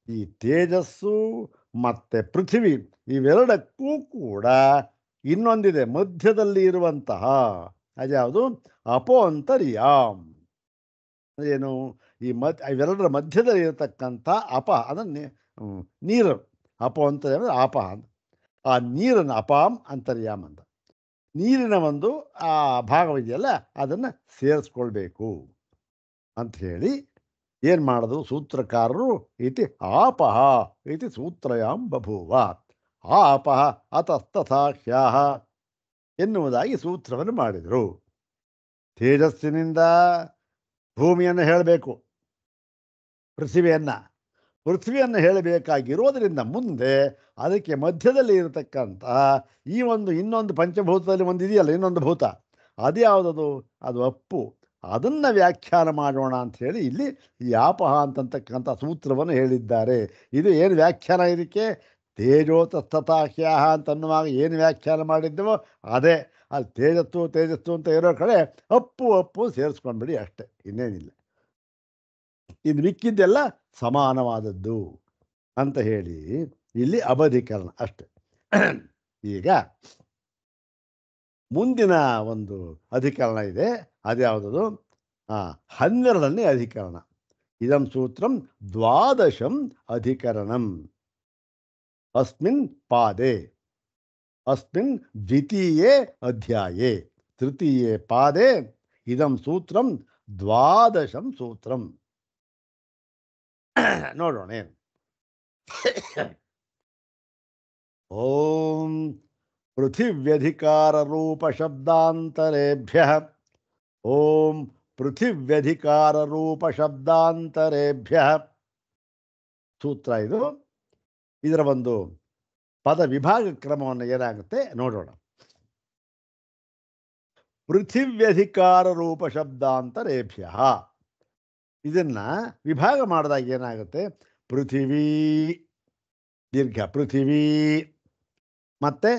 ಈ ತೇಜಸ್ಸು ಮತ್ತು ಪೃಥ್ವಿ ಇವೆರಡಕ್ಕೂ ಕೂಡ ಇನ್ನೊಂದಿದೆ ಮಧ್ಯದಲ್ಲಿ ಇರುವಂತಹ. ಅದ್ಯಾವುದು? ಅಪೋಂತರ್ಯಾಮ್. ಏನು? ಇವೆರಡರ ಮಧ್ಯದಲ್ಲಿ ಇರತಕ್ಕಂಥ ಅಪ ಅದನ್ನೇ ನೀರು. ಅಪೋಂತರ್ಯಾಮ್ ಅಪ. ಆ ನೀರನ್ನು ಅಪಾಂ ಅಂತರ್ಯಾಮ್ ಅಂತ. ನೀರಿನ ಒಂದು ಆ ಭಾಗವಿದೆಯಲ್ಲ ಅದನ್ನು ಸೇರಿಸ್ಕೊಳ್ಬೇಕು ಅಂತ ಹೇಳಿ ಏನು ಮಾಡೋದು ಸೂತ್ರಕಾರರು ಇತಿ ಆಪಹ ಇತಿ ಸೂತ್ರಯಾಂ ಬಭೂವ ಆಪಹ ಅತಸ್ತಥಾ ಹ್ಯಾಹ ಎನ್ನುವುದಾಗಿ ಸೂತ್ರವನ್ನು ಮಾಡಿದರು. ತೇಜಸ್ಸಿನಿಂದ ಭೂಮಿಯನ್ನು ಹೇಳಬೇಕು, ಪೃಥ್ವಿಯನ್ನು ಹೇಳಬೇಕಾಗಿರೋದರಿಂದ ಮುಂದೆ ಅದಕ್ಕೆ ಮಧ್ಯದಲ್ಲಿ ಇರತಕ್ಕಂಥ ಈ ಒಂದು ಇನ್ನೊಂದು ಪಂಚಭೂತದಲ್ಲಿ ಒಂದು ಇದೆಯಲ್ಲ ಇನ್ನೊಂದು ಭೂತ, ಅದು ಯಾವುದದು? ಅದು ಅಪ್ಪು. ಅದನ್ನು ವ್ಯಾಖ್ಯಾನ ಮಾಡೋಣ ಅಂತ ಹೇಳಿ ಇಲ್ಲಿ ಯಾಪಹ ಅಂತಕ್ಕಂಥ ಸೂತ್ರವನ್ನು ಹೇಳಿದ್ದಾರೆ. ಇದು ಏನು ವ್ಯಾಖ್ಯಾನ? ಇದಕ್ಕೆ ತೇಜೋತಸ್ತಥಾಹ್ಯಾಹ ಅಂತನ್ನುವಾಗ ಏನು ವ್ಯಾಖ್ಯಾನ ಮಾಡಿದ್ದವೋ ಅದೇ. ಅಲ್ಲಿ ತೇಜಸ್ಸು ಅಂತ ಇರೋ ಕಡೆ ಅಪ್ಪು ಸೇರಿಸ್ಕೊಂಡ್ಬಿಡಿ ಅಷ್ಟೆ, ಇನ್ನೇನಿಲ್ಲ. ಇದು ಮಿಕ್ಕಿದ್ದೆಲ್ಲ ಸಮಾನವಾದದ್ದು ಅಂತ ಹೇಳಿ ಇಲ್ಲಿ ಅಬಧೀಕರಣ ಅಷ್ಟೆ. ಈಗ ಮುಂದಿನ ಒಂದು ಅಧಿಕರಣ ಇದೆ, ಅದ್ಯಾವುದದು? 12ನೇ ಅಧಿಕರಣ. ಇದಂ ಸೂತ್ರಂ 12 ಅಧಿಕರಣಂ ಅಸ್ಮಿನ್ ಪಾದೆ ಅಸ್ಮಿನ್ ದ್ವಿತೀಯೇ ಅಧ್ಯಾಯೇ ತೃತೀಯೇ ಪಾದೆ ಇದಂ ಸೂತ್ರಂ 12 ಸೂತ್ರಂ. ನೋಡೋಣ ಏನು. ಓಂ ಪೃಥಿವ್ಯಧಿಕಾರ ರೂಪ ಶಬ್ದಾಂತರೇಭ್ಯ ಓಂ ಪೃಥಿವ್ಯಧಿಕಾರ ರೂಪ ಶಬ್ದಾಂತರೇಭ್ಯ ಸೂತ್ರ ಇದು. ಇದರ ಒಂದು ಪದ ವಿಭಾಗ ಕ್ರಮವನ್ನು ಏನಾಗುತ್ತೆ ನೋಡೋಣ. ಪೃಥಿವ್ಯಧಿಕಾರ ರೂಪ ಶಬ್ದಾಂತರೇಭ್ಯ ಇದನ್ನ ವಿಭಾಗ ಮಾಡಿದಾಗ ಏನಾಗುತ್ತೆ? ಪೃಥಿವೀ ದೀರ್ಘ ಪೃಥಿವೀ ಮತ್ತೆ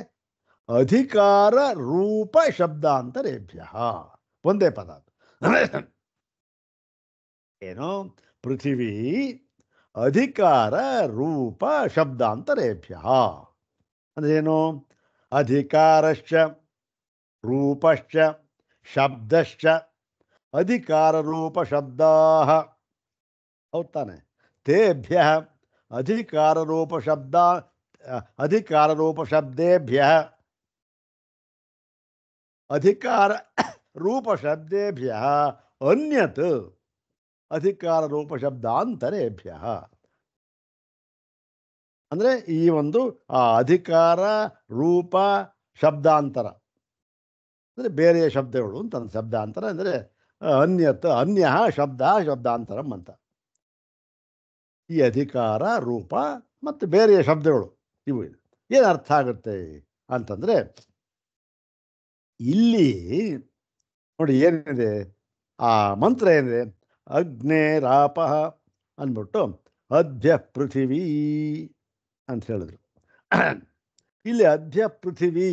ಅಧಿಕಾರ ರೂಪ ಶಬ್ದಾಂತರೇಭ್ಯ ಒಂದೇ ಪದ. ಏನು? ಪೃಥಿವೀ ಅಧಿಕಾರ ರೂಪ ಶಬ್ದಾಂತರೇಭ್ಯ ಅಂದ್ರೇನು? ಅಧಿಕಾರಶ್ಚ ರೂಪಶ್ಚ ಶಬ್ದಶ್ಚ ಅಧಿಕಾರ ರೂಪ ಶಬ್ದಾಃ ಹೌದ್ ತಾನೆ? ತೇಭ್ಯ ಅಧಿಕಾರ ರೂಪ ಶಬ್ದೇಭ್ಯ ಅಧಿಕಾರ ರೂಪ ಶಬ್ದೇಭ್ಯ ಅನ್ಯತ್ ಅಧಿಕಾರ ರೂಪ ಶಬ್ದಾಂತರೇಭ್ಯ. ಅಂದರೆ ಈ ಒಂದು ಅಧಿಕಾರ ರೂಪ ಶಬ್ದಾಂತರ ಅಂದರೆ ಬೇರೆಯ ಶಬ್ದಗಳು ಅಂತ. ಶಬ್ದಾಂತರ ಅಂದರೆ ಅನ್ಯತ್ ಅನ್ಯ ಶಬ್ದಾಂತರಂ ಅಂತ. ಈ ಅಧಿಕಾರ ರೂಪ ಮತ್ತು ಬೇರೆಯ ಶಬ್ದಗಳು ಇವು ಏನು ಅರ್ಥ ಆಗುತ್ತೆ ಅಂತಂದರೆ, ಇಲ್ಲಿ ನೋಡಿ ಏನಿದೆ ಆ ಮಂತ್ರ ಏನಿದೆ, ಅಗ್ನೇರಾಪ ಅಂದ್ಬಿಟ್ಟು ಅದ್ಯ ಪೃಥಿವೀ ಅಂತ ಹೇಳಿದ್ರು. ಇಲ್ಲಿ ಅದ್ಯ ಪೃಥಿವೀ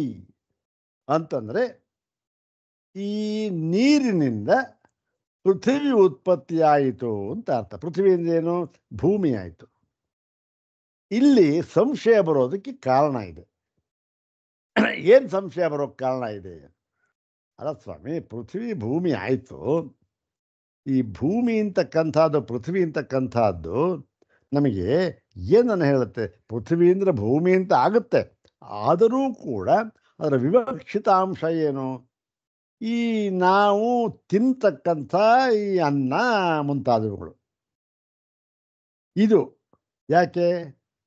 ಅಂತಂದರೆ ಈ ನೀರಿನಿಂದ ಪೃಥಿವಿ ಉತ್ಪತ್ತಿಯಾಯಿತು ಅಂತ ಅರ್ಥ. ಪೃಥ್ವಿ ಏನು? ಭೂಮಿ ಆಯಿತು. ಇಲ್ಲಿ ಸಂಶಯ ಬರೋದಕ್ಕೆ ಕಾರಣ ಇದೆ. ಏನು ಸಂಶಯ ಬರೋಕ್ಕೆ ಕಾರಣ ಇದೆ? ಅಲ್ಲ ಸ್ವಾಮಿ, ಪೃಥ್ವಿ ಭೂಮಿ ಆಯಿತು. ಈ ಭೂಮಿ ಅಂತಕ್ಕಂಥದ್ದು ಪೃಥ್ವಿ ಅಂತಕ್ಕಂಥದ್ದು ನಮಗೆ ಏನನ್ನು ಹೇಳುತ್ತೆ? ಪೃಥ್ವಿ ಅಂದರೆ ಭೂಮಿ ಅಂತ ಆಗುತ್ತೆ. ಆದರೂ ಕೂಡ ಅದರ ವಿವಕ್ಷಿತಾಂಶ ಏನು? ಈ ನಾವು ತಿಂತಕ್ಕಂಥ ಈ ಅನ್ನ ಮುಂತಾದವುಗಳು. ಇದು ಯಾಕೆ?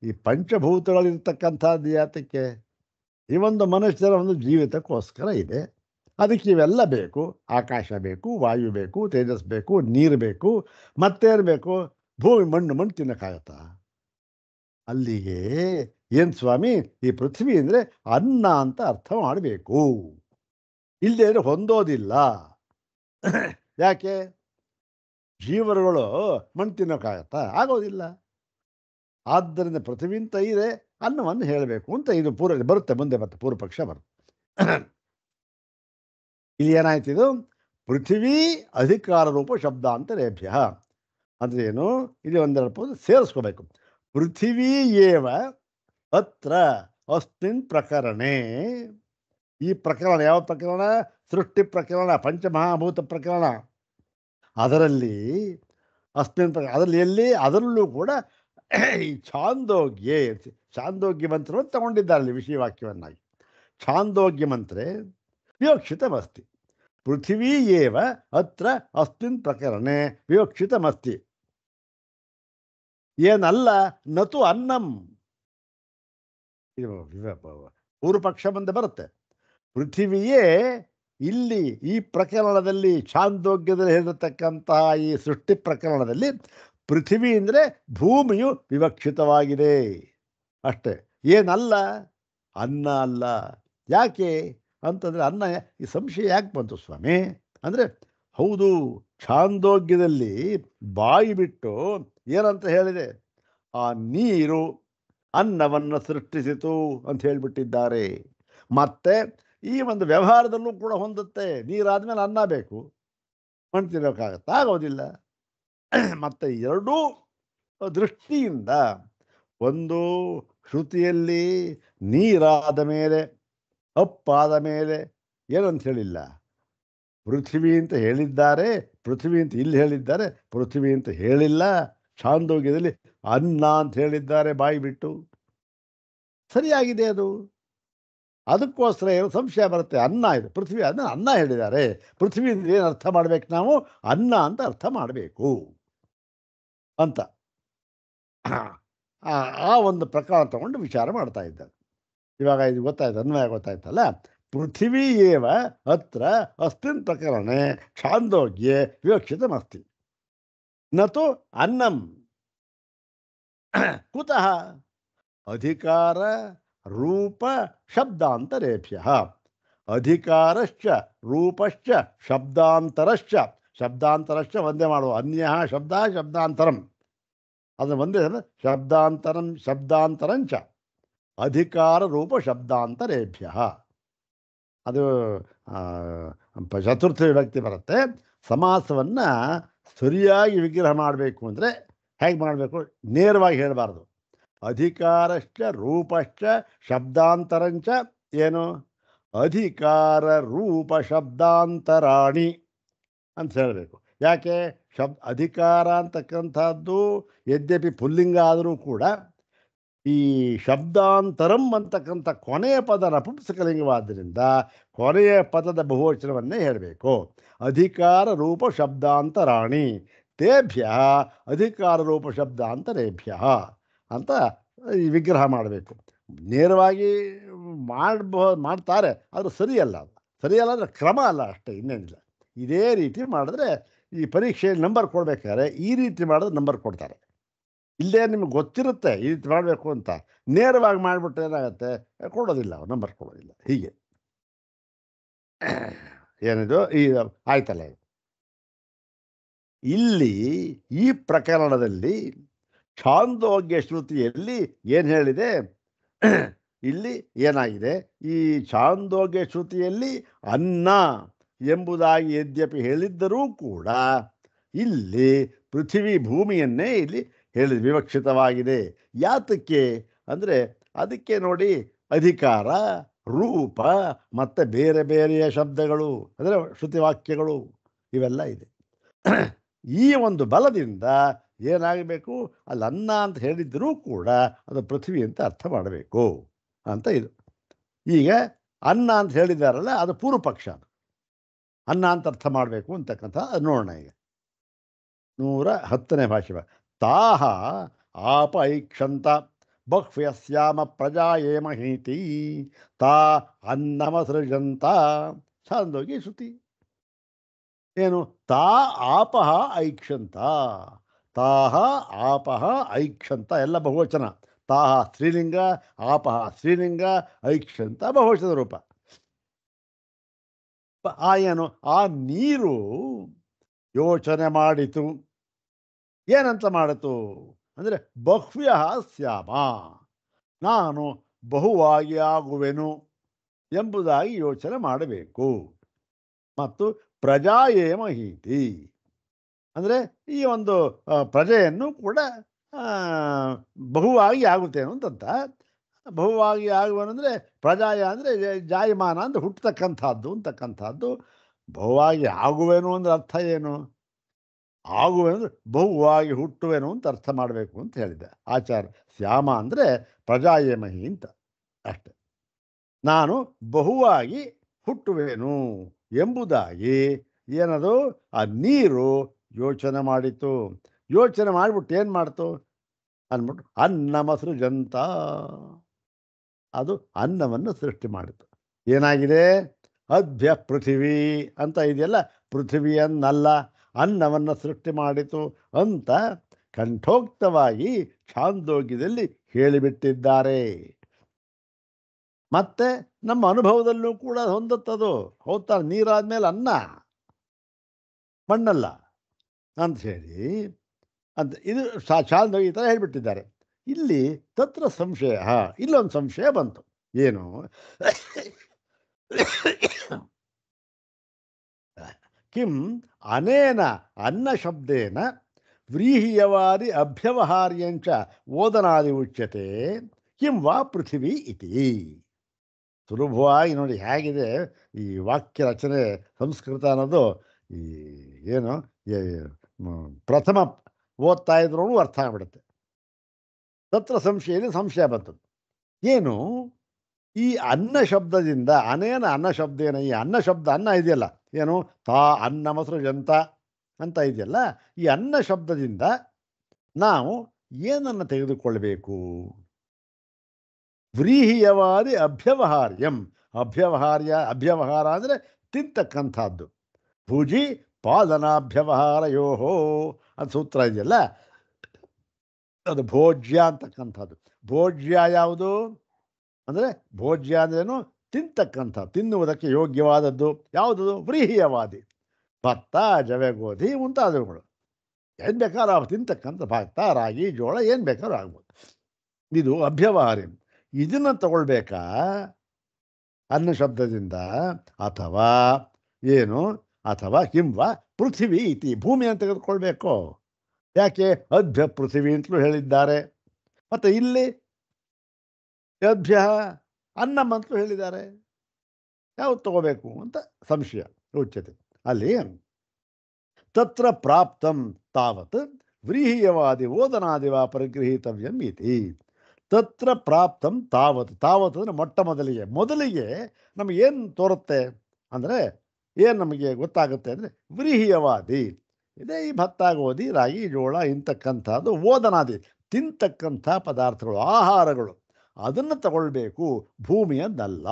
ಈ ಪಂಚಭೂತಗಳಿರ್ತಕ್ಕಂಥದ್ದು ಯಾತಕ್ಕೆ? ಈ ಒಂದು ಮನುಷ್ಯರ ಒಂದು ಜೀವಿತಕ್ಕೋಸ್ಕರ ಇದೆ. ಅದಕ್ಕೆ ಇವೆಲ್ಲ ಬೇಕು. ಆಕಾಶ ಬೇಕು, ವಾಯು ಬೇಕು, ತೇಜಸ್ ಬೇಕು, ನೀರು ಬೇಕು, ಮತ್ತೇನು ಬೇಕು? ಭೂಮಿ ಮಣ್ಣು ತಿನ್ನಕ್ಕಾಗತ್ತಾ? ಅಲ್ಲಿಗೆ ಏನು ಸ್ವಾಮಿ, ಈ ಪೃಥ್ವಿ ಅಂದರೆ ಅನ್ನ ಅಂತ ಅರ್ಥ ಮಾಡಬೇಕು. ಇಲ್ಲದೆ ಹೊಂದೋದಿಲ್ಲ. ಯಾಕೆ? ಜೀವರುಗಳು ಮಣ್ಣು ತಿನ್ನೋಕ್ಕಾಗತ್ತಾ? ಆಗೋದಿಲ್ಲ. ಆದ್ದರಿಂದ ಪೃಥ್ವಿ ಅಂತ ಇದೆ, ಅನ್ನವನ್ನು ಹೇಳಬೇಕು ಅಂತ ಇದು ಬರುತ್ತೆ. ಮುಂದೆ ಮತ್ತೆ ಪೂರ್ವ ಪಕ್ಷ ಬರುತ್ತೆ. ಇಲ್ಲಿ ಏನಾಯ್ತು? ಇದು ಪೃಥ್ವಿ ಅಧಿಕಾರ ರೂಪ ಶಬ್ದಾಂತರೇಭ್ಯ ಅಂದ್ರೆ ಏನು? ಇಲ್ಲಿ ಒಂದೆರಡು ಪದ ಸೇರಿಸ್ಕೋಬೇಕು. ಪೃಥ್ವಿ ಏವ ಅತ್ರ ಅಸ್ಮಿನ್ ಪ್ರಕರಣೆ. ಈ ಪ್ರಕರಣ ಯಾವ ಪ್ರಕರಣ? ಸೃಷ್ಟಿ ಪ್ರಕರಣ, ಪಂಚಮಹಾಭೂತ ಪ್ರಕರಣ. ಅದರಲ್ಲಿ ಅಸ್ಮಿನ್ ಪ್ರಕರಣ, ಅದರಲ್ಲಿ ಎಲ್ಲಿ? ಅದರಲ್ಲೂ ಕೂಡ ಈ ಛಾಂದೋಗ್ಯ ಮಂತ್ರವನ್ನು ತಗೊಂಡಿದ್ದಾರೆ ಅಲ್ಲಿ ವಿಷಯವಾಕ್ಯವನ್ನಾಗಿ. ಛಾಂದೋಗ್ಯ ಮಂತ್ರೆ ವಿವಕ್ಷಿತಮಸ್ತಿ. ಪೃಥಿವೀ ಏವ ಅತ್ರ ಅಸ್ಮಿನ್ ಪ್ರಕರಣೆ ವಿವಕ್ಷಿತಮಸ್ತಿ. ಏನಲ್ಲ ನತು ಅನ್ನಂ. ಪೂರ್ವ ಪಕ್ಷ ಮುಂದೆ ಬರುತ್ತೆ. ಪೃಥಿವಿಯೇ ಇಲ್ಲಿ ಈ ಪ್ರಕರಣದಲ್ಲಿ ಛಾಂದೋಗ್ಯದಲ್ಲಿ ಹೇಳಿರತಕ್ಕಂತಹ ಈ ಸೃಷ್ಟಿ ಪ್ರಕರಣದಲ್ಲಿ ಪೃಥಿವಿ ಅಂದರೆ ಭೂಮಿಯು ವಿವಕ್ಷಿತವಾಗಿದೆ ಅಷ್ಟೇ. ಏನಲ್ಲ ಅನ್ನ ಅಲ್ಲ. ಯಾಕೆ ಅಂತಂದರೆ ಅನ್ನ ಈ ಸಂಶಯ ಯಾಕೆ ಬಂತು ಸ್ವಾಮಿ ಅಂದರೆ, ಹೌದು ಛಾಂದೋಗ್ಯದಲ್ಲಿ ಬಾಯಿ ಬಿಟ್ಟು ಏನಂತ ಹೇಳಿದೆ, ಆ ನೀರು ಅನ್ನವನ್ನು ಸೃಷ್ಟಿಸಿತು ಅಂತ ಹೇಳಿಬಿಟ್ಟಿದ್ದಾರೆ. ಮತ್ತೆ ಈ ಒಂದು ವ್ಯವಹಾರದಲ್ಲೂ ಕೂಡ ಹೊಂದುತ್ತೆ. ನೀರಾದ್ಮೇಲೆ ಅನ್ನ ಬೇಕು, ಮಣ್ಣು ತಿನ್ನೋಕ್ಕಾಗತ್ತೆ, ಆಗೋದಿಲ್ಲ. ಮತ್ತು ಎರಡೂ ದೃಷ್ಟಿಯಿಂದ, ಒಂದು ಶ್ರುತಿಯಲ್ಲಿ ನೀರಾದ ಮೇಲೆ ಅಪ್ಪಾದ ಮೇಲೆ ಏನಂತ ಹೇಳಿಲ್ಲ, ಪೃಥ್ವಿ ಅಂತ ಹೇಳಿದ್ದಾರೆ, ಪೃಥ್ವಿ ಅಂತ ಇಲ್ಲಿ ಹೇಳಿದ್ದಾರೆ, ಪೃಥ್ವಿ ಅಂತ ಹೇಳಿಲ್ಲ. ಛಾಂದೋಗ್ಯದಲ್ಲಿ ಅನ್ನ ಅಂತ ಹೇಳಿದ್ದಾರೆ ಬಾಯಿ ಬಿಟ್ಟು. ಸರಿಯಾಗಿದೆ ಅದು. ಅದಕ್ಕೋಸ್ಕರ ಏನು ಸಂಶಯ ಬರುತ್ತೆ, ಅನ್ನ ಇದು ಪೃಥ್ವಿ ಅದನ್ನ ಅನ್ನ ಹೇಳಿದ್ದಾರೆ, ಪೃಥ್ವಿ ಅಂದ್ರೆ ಏನು ಅರ್ಥ ಮಾಡ್ಬೇಕು ನಾವು, ಅನ್ನ ಅಂತ ಅರ್ಥ ಮಾಡಬೇಕು ಅಂತ ಆ ಒಂದು ಪ್ರಕಾರ ತಗೊಂಡು ವಿಚಾರ ಮಾಡ್ತಾ ಇದ್ದಾರೆ. ಇವಾಗ ಇದು ಗೊತ್ತಾಯ್ತು, ಅನ್ವಯ ಗೊತ್ತಾಯ್ತಲ್ಲ. ಪೃಥಿವೀ ಏವ ಅತ್ರ ಅಸ್ಮಿನ್ ಪ್ರಕರಣೆ ಛಾಂದೋಗ್ಯೆ ವಿವಕ್ಷಿತಮಸ್ತಿ ನತು ಅನ್ನಂ. ಕುತಃ ಅಧಿಕಾರ ರೂಪ ಶಬ್ದಾಂತರೇಭ್ಯ. ಅಧಿಕಾರಶ್ಚ ರೂಪಶ್ಚ ಶಬ್ದಾಂತರಶ್ಚ. ಶಬ್ದಾಂತರಶ್ಚ ಒಂದೇ ಮಾಡುವ, ಅನ್ಯ ಶಬ್ದ ಶಬ್ದಾಂತರಂ ಅದನ್ನು ಒಂದೇ ಶಬ್ದಾಂತರಂ ಶಬ್ದಾಂತರಂಚ ಅಧಿಕಾರ ರೂಪ ಶಬ್ದಾಂತರೇಭ್ಯ. ಅದು ಚತುರ್ಥ ವಿಭಕ್ತಿ ಬರುತ್ತೆ. ಸಮಾಸವನ್ನು ಸರಿಯಾಗಿ ವಿಗ್ರಹ ಮಾಡಬೇಕು ಅಂದರೆ ಹೇಗೆ ಮಾಡಬೇಕು, ನೇರವಾಗಿ ಹೇಳಬಾರ್ದು. ಅಧಿಕಾರಶ್ಚ ರೂಪಶ್ಚ ಶಬ್ದಾಂತರಂಚ ಏನು, ಅಧಿಕಾರ ರೂಪ ಶಬ್ದಾಂತರಾಣಿ ಅಂತ ಹೇಳಬೇಕು. ಯಾಕೆ ಅಧಿಕಾರ ಅಂತಕ್ಕಂಥದ್ದು ಯದ್ಯಪಿ ಪುಲ್ಲಿಂಗ ಆದರೂ ಕೂಡ ಈ ಶಬ್ದಾಂತರಂ ಅಂತಕ್ಕಂಥ ಕೊನೆಯ ಪದ ನಪುಂಸಕಲಿಂಗವಾದ್ದರಿಂದ ಕೊನೆಯ ಪದದ ಬಹುವಚನವನ್ನೇ ಹೇಳಬೇಕು. ಅಧಿಕಾರ ರೂಪ ಶಬ್ದಾಂತರಾಣಿ ತೇಭ್ಯ ಅಧಿಕಾರ ರೂಪ ಶಬ್ದಾಂತರೇಭ್ಯ ಅಂತ ಈ ವಿಗ್ರಹ ಮಾಡಬೇಕು. ನೇರವಾಗಿ ಮಾಡ್ತಾರೆ, ಅದು ಸರಿಯಲ್ಲ. ಸರಿಯಲ್ಲ ಅಂದರೆ ಕ್ರಮ ಅಲ್ಲ ಅಷ್ಟೇ, ಇನ್ನೇನಿಲ್ಲ. ಇದೇ ರೀತಿ ಮಾಡಿದ್ರೆ ಈ ಪರೀಕ್ಷೆಯಲ್ಲಿ ನಂಬರ್ ಕೊಡಬೇಕಾದ್ರೆ ಈ ರೀತಿ ಮಾಡಿದ್ರೆ ನಂಬರ್ ಕೊಡ್ತಾರೆ. ಇಲ್ಲೇ ನಿಮ್ಗೆ ಗೊತ್ತಿರುತ್ತೆ ಈ ರೀತಿ ಮಾಡಬೇಕು ಅಂತ, ನೇರವಾಗಿ ಮಾಡಿಬಿಟ್ರೆ ಏನಾಗುತ್ತೆ, ಕೊಡೋದಿಲ್ಲ, ನಂಬರ್ ಕೊಡೋದಿಲ್ಲ. ಹೀಗೆ ಏನಿದು ಈ ಆಯ್ತಲ್ಲ. ಇಲ್ಲಿ ಈ ಪ್ರಕರಣದಲ್ಲಿ ಛಾಂದೋಗ್ಯ ಶ್ರುತಿಯಲ್ಲಿ ಏನು ಹೇಳಿದೆ, ಇಲ್ಲಿ ಏನಾಗಿದೆ, ಈ ಛಾಂದೋಗ್ಯ ಶ್ರುತಿಯಲ್ಲಿ ಅನ್ನ ಎಂಬುದಾಗಿ ಯದ್ಯಪಿ ಹೇಳಿದ್ದರೂ ಕೂಡ ಇಲ್ಲಿ ಪೃಥ್ವಿ ಭೂಮಿಯನ್ನೇ ಇಲ್ಲಿ ಹೇಳಿ ವಿವಕ್ಷಿತವಾಗಿದೆ. ಯಾತಕ್ಕೆ ಅಂದರೆ ಅದಕ್ಕೆ ನೋಡಿ, ಅಧಿಕಾರ ರೂಪ ಮತ್ತು ಬೇರೆ ಬೇರೆಯ ಶಬ್ದಗಳು ಅಂದರೆ ಶ್ರುತಿವಾಕ್ಯಗಳು ಇವೆಲ್ಲ ಇದೆ. ಈ ಒಂದು ಬಲದಿಂದ ಏನಾಗಬೇಕು, ಅಲ್ಲಿ ಅನ್ನ ಅಂತ ಹೇಳಿದ್ದರೂ ಕೂಡ ಅದು ಪೃಥ್ವಿ ಅಂತ ಅರ್ಥ ಮಾಡಬೇಕು ಅಂತ ಇದು. ಈಗ ಅನ್ನ ಅಂತ ಹೇಳಿದಾರಲ್ಲ, ಅದು ಪೂರ್ವ ಪಕ್ಷ. ಅನ್ನ ಅಂತ ಅರ್ಥ ಮಾಡಬೇಕು ಅಂತಕ್ಕಂಥ ಅದು ನೋಡೋಣ. ಈಗ 110ನೇ ಭಾಷೆ. ತಾಹ ಆಪ ಐಕ್ಷಂತ ಬಹ್ವ್ಯಸ್ಯಾಮ ಪ್ರಜಾಯೇ ಮಹೀತಿ ತಾ ಅನ್ನಮಸೃಜಂತ. ಛಾಂದೋಗ್ಯ ಶ್ರುತಿ ಏನು, ತಾ ಆಪಹ ಐಕ್ಷಂತ. ತಾಹ ಆಪಹ ಐಕ್ಷಂತ ಎಲ್ಲ ಬಹುವಚನ. ತಾಹ ಸ್ತ್ರೀಲಿಂಗ, ಆಪಹ ಸ್ತ್ರೀಲಿಂಗ, ಐಕ್ಷಂತ ಬಹುವಚನದ ರೂಪ. ಏನು, ಆ ನೀರು ಯೋಚನೆ ಮಾಡಿತು. ಏನಂತ ಮಾಡಿತು ಅಂದರೆ, ಬಹ್ವ್ಯ ಸ್ಯಾಮ, ನಾನು ಬಹುವಾಗಿ ಆಗುವೆನು ಎಂಬುದಾಗಿ ಯೋಚನೆ ಮಾಡಬೇಕು. ಮತ್ತು ಪ್ರಜಾಯೇ ಮಹೀತಿ ಅಂದರೆ ಈ ಒಂದು ಪ್ರಜೆಯನ್ನು ಕೂಡ ಬಹುವಾಗಿ ಆಗುತ್ತೇನು ಅಂತಂತ. ಬಹುವಾಗಿ ಆಗುವನಂದರೆ ಪ್ರಜಾಯ ಅಂದರೆ ಜಾಯಮಾನ ಅಂದರೆ ಹುಟ್ಟತಕ್ಕಂಥದ್ದು ಅಂತಕ್ಕಂಥದ್ದು. ಬಹುವಾಗಿ ಆಗುವೆನು ಅಂದರೆ ಅರ್ಥ ಏನು, ಆಗುವೆನು ಅಂದರೆ ಬಹುವಾಗಿ ಹುಟ್ಟುವೆನು ಅಂತ ಅರ್ಥ ಮಾಡಬೇಕು ಅಂತ ಹೇಳಿದ್ದೆ ಆಚಾರ್ಯ. ಶ್ಯಾಮ ಅಂದರೆ ಪ್ರಜಾಯೇಮಹಿ ಅಂತ ಅಷ್ಟೆ. ನಾನು ಬಹುವಾಗಿ ಹುಟ್ಟುವೇನು ಎಂಬುದಾಗಿ ಏನದು ಆ ನೀರು ಯೋಚನೆ ಮಾಡಿತು. ಯೋಚನೆ ಮಾಡಿಬಿಟ್ಟು ಏನು ಮಾಡ್ತು ಅಂದ್ಬಿಟ್ಟು ಅನ್ನಮಸೃಜಂತ, ಅದು ಅನ್ನವನ್ನು ಸೃಷ್ಟಿ ಮಾಡಿತು. ಏನಾಗಿದೆ? ಅದ್ಭ್ಯ ಪೃಥಿವಿ ಅಂತ ಇದೆಯಲ್ಲ, ಪೃಥಿವಿಯನ್ನಲ್ಲ ಅನ್ನವನ್ನು ಸೃಷ್ಟಿ ಮಾಡಿತು ಅಂತ ಕಂಠೋಕ್ತವಾಗಿ ಛಾಂದೋಗ್ಯದಲ್ಲಿ ಹೇಳಿಬಿಟ್ಟಿದ್ದಾರೆ. ಮತ್ತೆ ನಮ್ಮ ಅನುಭವದಲ್ಲೂ ಕೂಡ ಹೊಂದುತ್ತದು. ಹೋಗ್ತಾರೆ, ನೀರಾದ್ಮೇಲೆ ಅನ್ನ, ಮಣ್ಣಲ್ಲ ಅಂತ ಹೇಳಿ ಅಂತ ಇದು ಛಾಂದೋಗ್ಯ ಈ ಥರ ಹೇಳಿಬಿಟ್ಟಿದ್ದಾರೆ. ಇಲ್ಲಿ ತತ್ರ ಸಂಶಯ, ಇಲ್ಲೊಂದು ಸಂಶಯ ಬಂತು. ಏನು? ಕಿಂ ಅನೇನ ಅನ್ನ ಶಬ್ದೇನ ವ್ರೀಹೀಯವಾದಿ ಅಭ್ಯವಹಾರ್ಯಂಚ ಓದನಾದಿ ಉಚ್ಯತೆ ಕಿಂ ವಾ ಪೃಥಿವಿ ಇತಿ. ಸುಲಭವಾಗಿ ನೋಡಿ ಹೇಗಿದೆ ಈ ವಾಕ್ಯ ರಚನೆ. ಸಂಸ್ಕೃತ ಅನ್ನೋದು ಈ ಏನು ಪ್ರಥಮ ಓದ್ತಾ ಇದ್ರೂ ಅರ್ಥ ಆಗ್ಬಿಡುತ್ತೆ. ತತ್ರ ಸಂಶಯದಲ್ಲಿ ಸಂಶಯ ಬಂತದ್ದು. ಏನು? ಈ ಅನ್ನ ಶಬ್ದದಿಂದ ಅನೇನ ಅನ್ನ ಶಬ್ದೇನ, ಈ ಅನ್ನ ಶಬ್ದ, ಅನ್ನ ಇದೆಯಲ್ಲ, ಏನು ತಾ ಅನ್ನ ಮಸೃಜಂತ ಅಂತ ಇದೆಯಲ್ಲ, ಈ ಅನ್ನ ಶಬ್ದದಿಂದ ನಾವು ಏನನ್ನು ತೆಗೆದುಕೊಳ್ಬೇಕು? ವ್ರೀಹೀಯವಾದಿ ಅಭ್ಯವಹಾರ್ಯಂ. ಅಭ್ಯವಹಾರ ಅಂದರೆ ತಿಂತಕ್ಕಂಥದ್ದು. ಭುಜಿ ಪಾಲನಾಭ್ಯವಹಾರಯೋಹೋ ಅಂತ ಸೂತ್ರ ಇದೆಯಲ್ಲ, ಅದು ಭೋಜ್ಯ ಅಂತಕ್ಕಂಥದ್ದು. ಭೋಜ್ಯ ಯಾವುದು ಅಂದರೆ, ಭೋಜ್ಯ ಅಂದ್ರೇನು? ತಿಂತಕ್ಕಂಥ, ತಿನ್ನುವುದಕ್ಕೆ ಯೋಗ್ಯವಾದದ್ದು. ಯಾವುದದು? ವ್ರೀಹೀಯವಾದಿ. ಭತ್ತ, ಜವೆ, ಗೋಧಿ ಮುಂತಾದವುಗಳು. ಏನು ಬೇಕಾದ್ರೂ ತಿಂತಕ್ಕಂಥ, ಭತ್ತ, ರಾಗಿ, ಜೋಳ ಏನು ಬೇಕಾದ್ರೂ ಆಗ್ಬೋದು. ಇದು ಅಭ್ಯವಹಾರ್ಯ. ಇದನ್ನು ತಗೊಳ್ಬೇಕಾ ಅನ್ನ ಶಬ್ದದಿಂದ? ಅಥವಾ ಏನು? ಅಥವಾ ಕಿಂವ ಪೃಥಿವಿ ಇತಿ, ಭೂಮಿಯನ್ನು ತೆಗೆದುಕೊಳ್ಬೇಕು. ಯಾಕೆ? ಅಭ್ಯ ಪೃಥಿವಿ ಅಂತಲೂ ಹೇಳಿದ್ದಾರೆ. ಮತ್ತು ಇಲ್ಲಿ ಅಭ್ಯ ಅನ್ನಂ ಅಂತಲೂ ಹೇಳಿದ್ದಾರೆ. ಯಾವುದು ತಗೋಬೇಕು ಅಂತ ಸಂಶಯ ಉಚ್ಯತೆ. ಅಲ್ಲಿ ತತ್ರ ಪ್ರಾಪ್ತಂ ತಾವತ್ ವ್ರೀಹೀಯವಾದಿ ಓದನಾದಿವ ಪರಿಗೃಹೀತವ್ಯಂ ಇತಿ. ತತ್ರ ಪ್ರಾಪ್ತಂ ತಾವತ್. ತಾವತ್ ಅಂದರೆ ಮೊದಲಿಗೆ ನಮಗೇನು ತೋರುತ್ತೆ ಅಂದರೆ, ಏನು ನಮಗೆ ಗೊತ್ತಾಗುತ್ತೆ ಅಂದರೆ, ವ್ರೀಹೀಯವಾದಿ ಇದೇ ಈ ಭತ್ತ, ಗೋಧಿ, ರಾಗಿ, ಜೋಳ ಇಂತಕ್ಕಂಥದ್ದು. ಓದನಾದಿ ತಿಂತಕ್ಕಂಥ ಪದಾರ್ಥಗಳು, ಆಹಾರಗಳು, ಅದನ್ನು ತಗೊಳ್ಬೇಕು, ಭೂಮಿಯನ್ನಲ್ಲ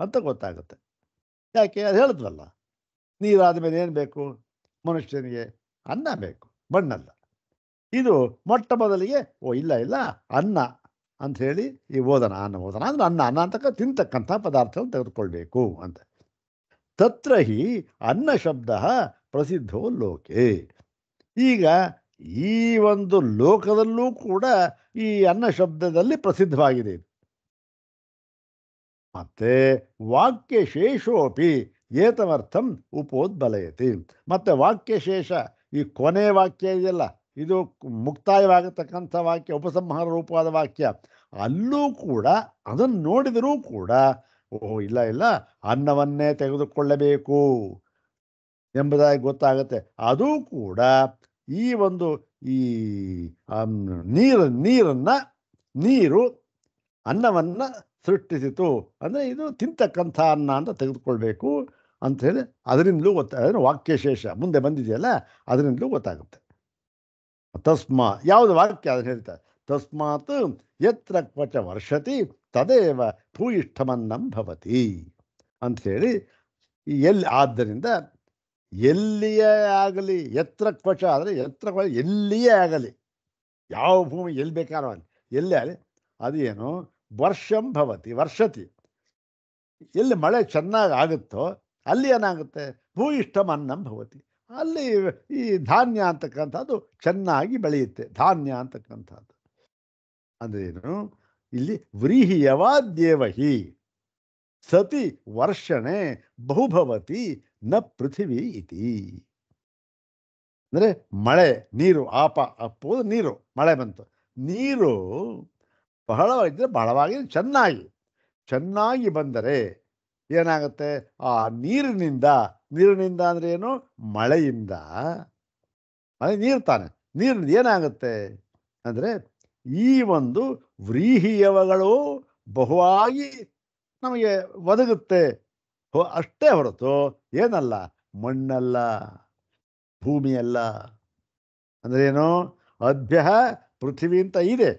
ಅಂತ ಗೊತ್ತಾಗುತ್ತೆ. ಯಾಕೆ? ಅದು ಹೇಳಿದ್ವಲ್ಲ, ನೀರಾದ ಮೇಲೆ ಏನು ಬೇಕು ಮನುಷ್ಯನಿಗೆ? ಅನ್ನ ಬೇಕು, ಮಣ್ಣಲ್ಲ. ಇದು ಮೊದಲಿಗೆ ಇಲ್ಲ ಅನ್ನ ಅಂಥೇಳಿ ಈ ಓದನ ಅಂದರೆ ಅನ್ನ ಅಂತಕ್ಕ ತಿಂತಕ್ಕಂಥ ಪದಾರ್ಥವನ್ನು ತೆಗೆದುಕೊಳ್ಬೇಕು ಅಂತ. ತತ್ರ ಹಿ ಅನ್ನ ಶಬ್ದ ಪ್ರಸಿದ್ಧೋ ಲೋಕೆ. ಈಗ ಈ ಒಂದು ಲೋಕದಲ್ಲೂ ಕೂಡ ಈ ಅನ್ನ ಶಬ್ದದಲ್ಲಿ ಪ್ರಸಿದ್ಧವಾಗಿದೆ. ಮತ್ತೆ ವಾಕ್ಯಶೇಷೋಪಿ ಏತಮರ್ಥಂ ಉಪೋದ್ಬಲಯತಿ. ಮತ್ತೆ ವಾಕ್ಯಶೇಷ, ಈ ಕೊನೆ ವಾಕ್ಯ ಇದೆಯಲ್ಲ, ಇದು ಮುಕ್ತಾಯವಾಗತಕ್ಕಂಥ ವಾಕ್ಯ, ಉಪಸಂಹಾರ ರೂಪವಾದ ವಾಕ್ಯ. ಅಲ್ಲೂ ಕೂಡ ಅದನ್ನು ನೋಡಿದರೂ ಕೂಡ ಇಲ್ಲ ಅನ್ನವನ್ನೇ ತೆಗೆದುಕೊಳ್ಳಬೇಕು ಎಂಬುದಾಗಿ ಗೊತ್ತಾಗುತ್ತೆ. ಅದೂ ಕೂಡ ಈ ಒಂದು ಈ ನೀರು ಅನ್ನವನ್ನು ಸೃಷ್ಟಿಸಿತು ಅಂದರೆ ಇದು ತಿಂತಕ್ಕಂಥ ಅನ್ನ ಅಂತ ತೆಗೆದುಕೊಳ್ಬೇಕು ಅಂಥೇಳಿ ಅದರಿಂದಲೂ ಗೊತ್ತಾಗ ವಾಕ್ಯಶೇಷ ಮುಂದೆ ಬಂದಿದೆಯಲ್ಲ, ಅದರಿಂದಲೂ ಗೊತ್ತಾಗುತ್ತೆ. ಯಾವುದು ವಾಕ್ಯ ಅದನ್ನು ಹೇಳ್ತಾರೆ. ತಸ್ಮಾತ್ ಯತ್ರ ಕ್ವಚ ವರ್ಷತಿ ತದೇವ ಭೂಯಿಷ್ಠಮನ್ನಂ ಭವತಿ ಅಂಥೇಳಿ. ಆದ್ದರಿಂದ ಎಲ್ಲಿಯೇ ಆಗಲಿ, ಎತ್ರ ಕ್ವಚ ಅಂದರೆ ಎಲ್ಲಿಯೇ ಆಗಲಿ, ಯಾವ ಭೂಮಿ ಎಲ್ಲಿ ಬೇಕಾದ್ರೂ ಆಗಲಿ, ಎಲ್ಲೇ ಆಗಲಿ, ಅದೇನು ವರ್ಷಂ ಭವತಿ, ವರ್ಷತಿ, ಎಲ್ಲಿ ಮಳೆ ಚೆನ್ನಾಗಿ ಆಗುತ್ತೋ ಅಲ್ಲಿ ಏನಾಗುತ್ತೆ? ಭೂಯಿಷ್ಠಂ ಅನ್ನಂ ಭವತಿ, ಅಲ್ಲಿ ಈ ಧಾನ್ಯ ಅಂತಕ್ಕಂಥದ್ದು ಚೆನ್ನಾಗಿ ಬೆಳೆಯುತ್ತೆ. ಧಾನ್ಯ ಅಂತಕ್ಕಂಥದ್ದು ಅಂದ್ರೇನು? ಇಲ್ಲಿ ವ್ರೀಹೀಯವಾದ್ಯೇವಹಿ ಸತಿ ವರ್ಷಣೆ ಬಹುಭವತಿ ನ ಪೃಥಿವಿ ಇತಿ. ಅಂದರೆ ಮಳೆ, ನೀರು, ಅಪ್ಪೋದು ನೀರು, ಮಳೆ ಬಂತು, ನೀರು ಬಹಳವಾಗಿದ್ದರೆ ಬಹಳವಾಗಿ ಚೆನ್ನಾಗಿ ಬಂದರೆ ಏನಾಗುತ್ತೆ? ಆ ನೀರಿನಿಂದ ಅಂದರೆ ಏನು? ಮಳೆಯಿಂದ, ಮಳೆ ನೀರು ತಾನೆ, ನೀರಿನಿಂದ ಏನಾಗುತ್ತೆ ಅಂದರೆ ಈ ಒಂದು ವ್ರೀಹೀಯವಗಳು ಬಹುವಾಗಿ ನಮಗೆ ಒದಗುತ್ತೆ ಅಷ್ಟೇ ಹೊರತು ಏನಲ್ಲ, ಮಣ್ಣಲ್ಲ, ಭೂಮಿಯಲ್ಲ. ಅಂದ್ರೆ ಏನು? ಅದ್ಭ್ಯ ಪೃಥ್ವಿ ಅಂತ ಇದೆ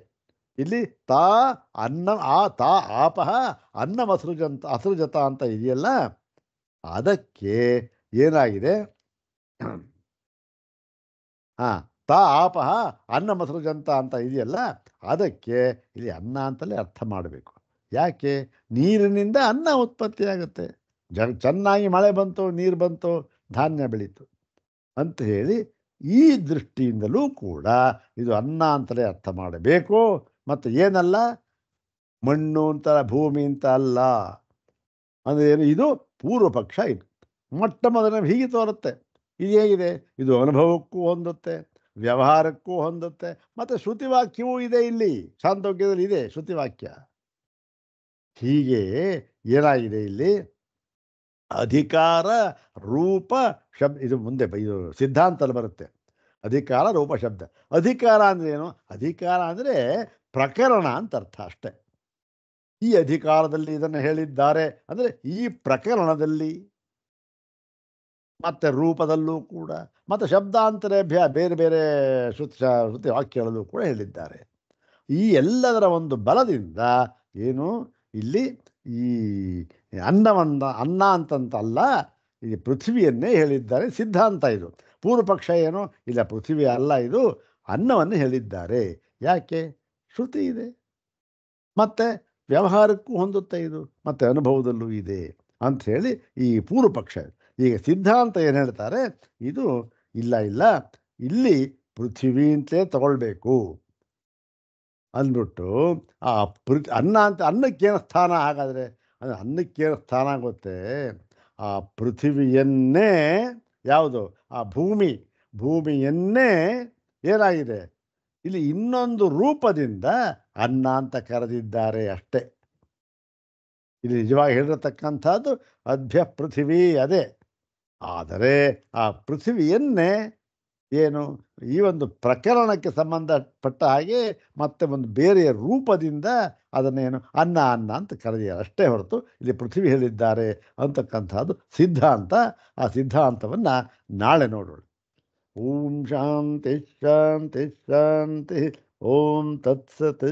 ಇಲ್ಲಿ. ತಾ ಅನ್ನ ತಾ ಆಪಹ ಅಸೃಜತ ಅಂತ ಇದೆಯಲ್ಲ, ಅದಕ್ಕೆ ಏನಾಗಿದೆ? ಹಾ, ತಾ ಆಪಹ ಅನ್ನಮಸೃಜಂತ ಅಂತ ಇದೆಯಲ್ಲ, ಅದಕ್ಕೆ ಇಲ್ಲಿ ಅನ್ನ ಅಂತಲೇ ಅರ್ಥ ಮಾಡಬೇಕು. ಯಾಕೆ? ನೀರಿನಿಂದ ಅನ್ನ ಉತ್ಪತ್ತಿ ಆಗುತ್ತೆ. ಚೆನ್ನಾಗಿ ಮಳೆ ಬಂತು, ನೀರು ಬಂತು, ಧಾನ್ಯ ಬೆಳೀತು ಅಂತ ಹೇಳಿ ಈ ದೃಷ್ಟಿಯಿಂದಲೂ ಕೂಡ ಇದು ಅನ್ನ ಅಂತಲೇ ಅರ್ಥ ಮಾಡಬೇಕು. ಮತ್ತು ಏನಲ್ಲ, ಮಣ್ಣು ಅಂತ ಭೂಮಿ ಅಂತ ಅಲ್ಲ. ಅಂದರೆ ಏನು? ಇದು ಪೂರ್ವ ಪಕ್ಷ. ಇದು ಮೊಟ್ಟ ಮೊದಲನೇ ಹೀಗೆ ತೋರುತ್ತೆ. ಇದು ಹೇಗಿದೆ? ಇದು ಅನುಭವಕ್ಕೂ ಹೊಂದುತ್ತೆ, ವ್ಯವಹಾರಕ್ಕೂ ಹೊಂದುತ್ತೆ, ಮತ್ತು ಶ್ರುತಿವಾಕ್ಯವೂ ಇದೆ. ಇಲ್ಲಿ ಛಾಂದೋಗ್ಯದಲ್ಲಿ ಇದೆ ಶ್ರುತಿವಾಕ್ಯ. ಹೀಗೆ ಏನಾಗಿದೆ ಇಲ್ಲಿ? ಅಧಿಕಾರ ರೂಪ ಶಬ್ದ, ಇದು ಮುಂದೆ ಇದು ಸಿದ್ಧಾಂತದಲ್ಲಿ ಬರುತ್ತೆ. ಅಧಿಕಾರ ರೂಪ ಶಬ್ದ. ಅಧಿಕಾರ ಅಂದ್ರೆ ಏನು? ಅಧಿಕಾರ ಅಂದರೆ ಪ್ರಕರಣ ಅಂತ ಅರ್ಥ ಅಷ್ಟೆ. ಈ ಅಧಿಕಾರದಲ್ಲಿ ಇದನ್ನು ಹೇಳಿದ್ದಾರೆ ಅಂದರೆ ಈ ಪ್ರಕರಣದಲ್ಲಿ, ಮತ್ತೆ ರೂಪದಲ್ಲೂ ಕೂಡ, ಮತ್ತು ಶಬ್ದಾಂತರೇ ಬೇರೆ ಬೇರೆ ಶ್ರುತಿ ವಾಕ್ಯಗಳಲ್ಲೂ ಕೂಡ ಹೇಳಿದ್ದಾರೆ. ಈ ಎಲ್ಲದರ ಒಂದು ಬಲದಿಂದ ಏನು ಇಲ್ಲಿ ಈ ಅನ್ನ ಅಂತಂತಲ್ಲ, ಈ ಪೃಥ್ವಿಯನ್ನೇ ಹೇಳಿದ್ದಾರೆ. ಸಿದ್ಧಾಂತ ಇದು. ಪೂರ್ವ ಪಕ್ಷ ಏನು? ಇಲ್ಲ, ಪೃಥ್ವಿ ಅಲ್ಲ, ಇದು ಅನ್ನವನ್ನು ಹೇಳಿದ್ದಾರೆ. ಯಾಕೆ? ಶ್ರುತಿ ಇದೆ, ಮತ್ತೆ ವ್ಯವಹಾರಕ್ಕೂ ಹೊಂದುತ್ತೆ ಇದು, ಮತ್ತೆ ಅನುಭವದಲ್ಲೂ ಇದೆ ಅಂಥೇಳಿ ಈ ಪೂರ್ವ ಪಕ್ಷ. ಈಗ ಸಿದ್ಧಾಂತ ಏನು ಹೇಳ್ತಾರೆ? ಇದು ಇಲ್ಲ ಇಲ್ಲ, ಇಲ್ಲಿ ಪೃಥ್ವಿ ಅಂತಲೇ ತಗೊಳ್ಬೇಕು ಅಂದ್ಬಿಟ್ಟು ಆ ಅನ್ನಕ್ಕೇನು ಸ್ಥಾನ? ಹಾಗಾದರೆ ಅಂದರೆ ಅನ್ನಕ್ಕೇನು ಸ್ಥಾನ ಆಗುತ್ತೆ? ಆ ಪೃಥ್ವಿಯನ್ನೇ, ಯಾವುದು? ಆ ಭೂಮಿಯನ್ನೇ ಏನಾಗಿದೆ ಇಲ್ಲಿ ಇನ್ನೊಂದು ರೂಪದಿಂದ ಅನ್ನ ಅಂತ ಕರೆದಿದ್ದಾರೆ ಅಷ್ಟೇ. ಇಲ್ಲಿ ನಿಜವಾಗಿ ಹೇಳಿರತಕ್ಕಂಥದ್ದು ಅದ್ಭ್ಯ ಪೃಥಿವಿ ಅದೇ. ಆದರೆ ಆ ಪೃಥ್ವಿಯನ್ನೇ ಏನು ಈ ಒಂದು ಪ್ರಕರಣಕ್ಕೆ ಸಂಬಂಧಪಟ್ಟ ಹಾಗೆ ಮತ್ತೆ ಒಂದು ಬೇರೆಯ ರೂಪದಿಂದ ಅದನ್ನೇನು ಅನ್ನ ಅಂತ ಕರೆದಿದ್ದಾರೆ ಅಷ್ಟೇ ಹೊರತು ಇಲ್ಲಿ ಪೃಥ್ವಿ ಹೇಳಿದ್ದಾರೆ ಅಂತಕ್ಕಂಥದ್ದು ಸಿದ್ಧಾಂತ. ಆ ಸಿದ್ಧಾಂತವನ್ನು ನಾಳೆ ನೋಡೋಣ. ಓಂ ಶಾಂತಿ ಶಾಂತಿ ಶಾಂತಿ. ಓಂ ತತ್ಸತ್.